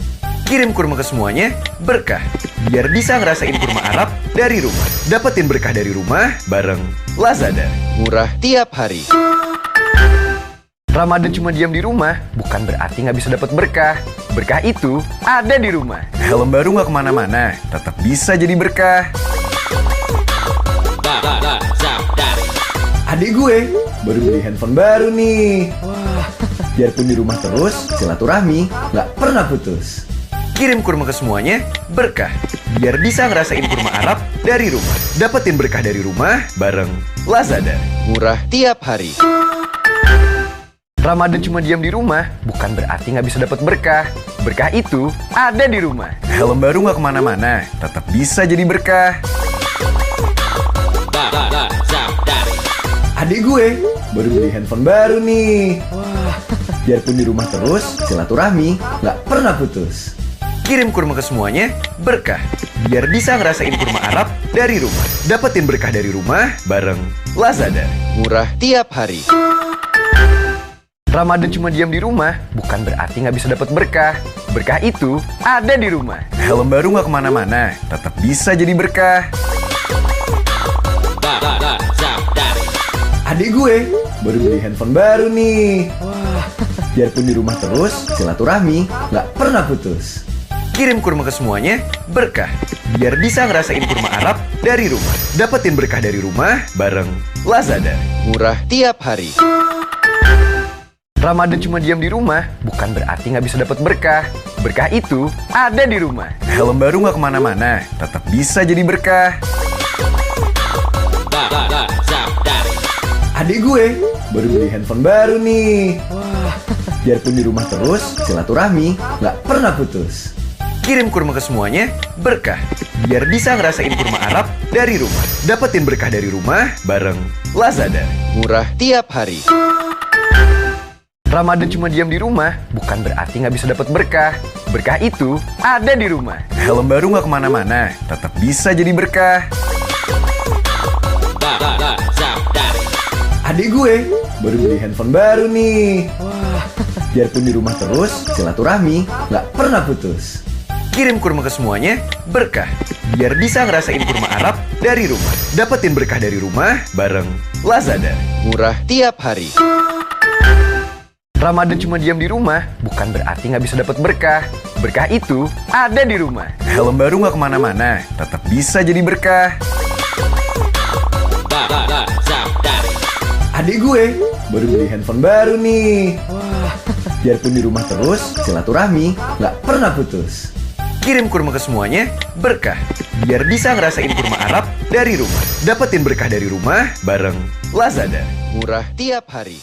[SPEAKER 1] Kirim kurma ke semuanya, berkah. Biar bisa ngerasain kurma Arab dari rumah. Dapetin berkah dari rumah bareng Lazada.
[SPEAKER 3] Murah tiap hari.
[SPEAKER 1] Ramadan cuma diam di rumah, bukan berarti nggak bisa dapat berkah. Berkah itu ada di rumah. Helm baru nggak kemana-mana, tetap bisa jadi berkah.
[SPEAKER 2] Adik gue baru beli handphone baru nih. Biarpun di rumah terus, silaturahmi nggak pernah putus.
[SPEAKER 1] Kirim kurma ke semuanya, berkah. Biar bisa ngerasain kurma Arab dari rumah. Dapetin berkah dari rumah bareng Lazada.
[SPEAKER 3] Murah tiap hari.
[SPEAKER 1] Ramadan cuma diam di rumah, bukan berarti nggak bisa dapat berkah. Berkah itu ada di rumah. Helm baru nggak kemana-mana, tetap bisa jadi berkah.
[SPEAKER 2] Adik gue baru beli handphone baru nih. Biarpun di rumah terus, silaturahmi nggak pernah putus.
[SPEAKER 1] Kirim kurma ke semuanya, berkah. Biar bisa ngerasain kurma Arab dari rumah. Dapetin berkah dari rumah bareng Lazada.
[SPEAKER 3] Murah tiap hari.
[SPEAKER 1] Ramadan cuma diam di rumah, bukan berarti nggak bisa dapat berkah. Berkah itu ada di rumah. Helm baru nggak kemana-mana, tetap bisa jadi berkah.
[SPEAKER 2] Adik gue baru beli handphone baru nih. Biarpun di rumah terus, silaturahmi nggak pernah putus.
[SPEAKER 1] Kirim kurma ke semuanya, berkah. Biar bisa ngerasain kurma Arab dari rumah. Dapetin berkah dari rumah bareng Lazada.
[SPEAKER 3] Murah tiap hari.
[SPEAKER 1] Ramadan cuma diam di rumah, bukan berarti nggak bisa dapat berkah. Berkah itu ada di rumah. Helm baru nggak kemana-mana, tetap bisa jadi berkah.
[SPEAKER 2] Adik gue baru beli handphone baru nih. Biarpun di rumah terus, silaturahmi nggak pernah putus.
[SPEAKER 1] Kirim kurma ke semuanya, berkah. Biar bisa ngerasain kurma Arab dari rumah. Dapetin berkah dari rumah bareng Lazada.
[SPEAKER 3] Murah tiap hari.
[SPEAKER 1] Ramadan cuma diam di rumah, bukan berarti nggak bisa dapat berkah. Berkah itu ada di rumah. Helm baru nggak kemana-mana, tetap bisa jadi berkah.
[SPEAKER 2] Adik gue baru beli handphone baru nih. Biarpun di rumah terus, silaturahmi nggak pernah putus.
[SPEAKER 1] Kirim kurma ke semuanya, berkah. Biar bisa ngerasain kurma Arab dari rumah. Dapetin berkah dari rumah bareng Lazada.
[SPEAKER 3] Murah tiap hari.
[SPEAKER 1] Ramadan cuma diam di rumah, bukan berarti nggak bisa dapat berkah. Berkah itu ada di rumah. Helm baru nggak kemana-mana, tetap bisa jadi berkah.
[SPEAKER 2] Adik gue baru beli handphone baru nih. Biarpun di rumah terus, silaturahmi nggak pernah putus.
[SPEAKER 1] Kirim kurma ke semuanya, berkah. Biar bisa ngerasain kurma Arab dari rumah. Dapetin berkah dari rumah bareng Lazada.
[SPEAKER 3] Murah tiap hari.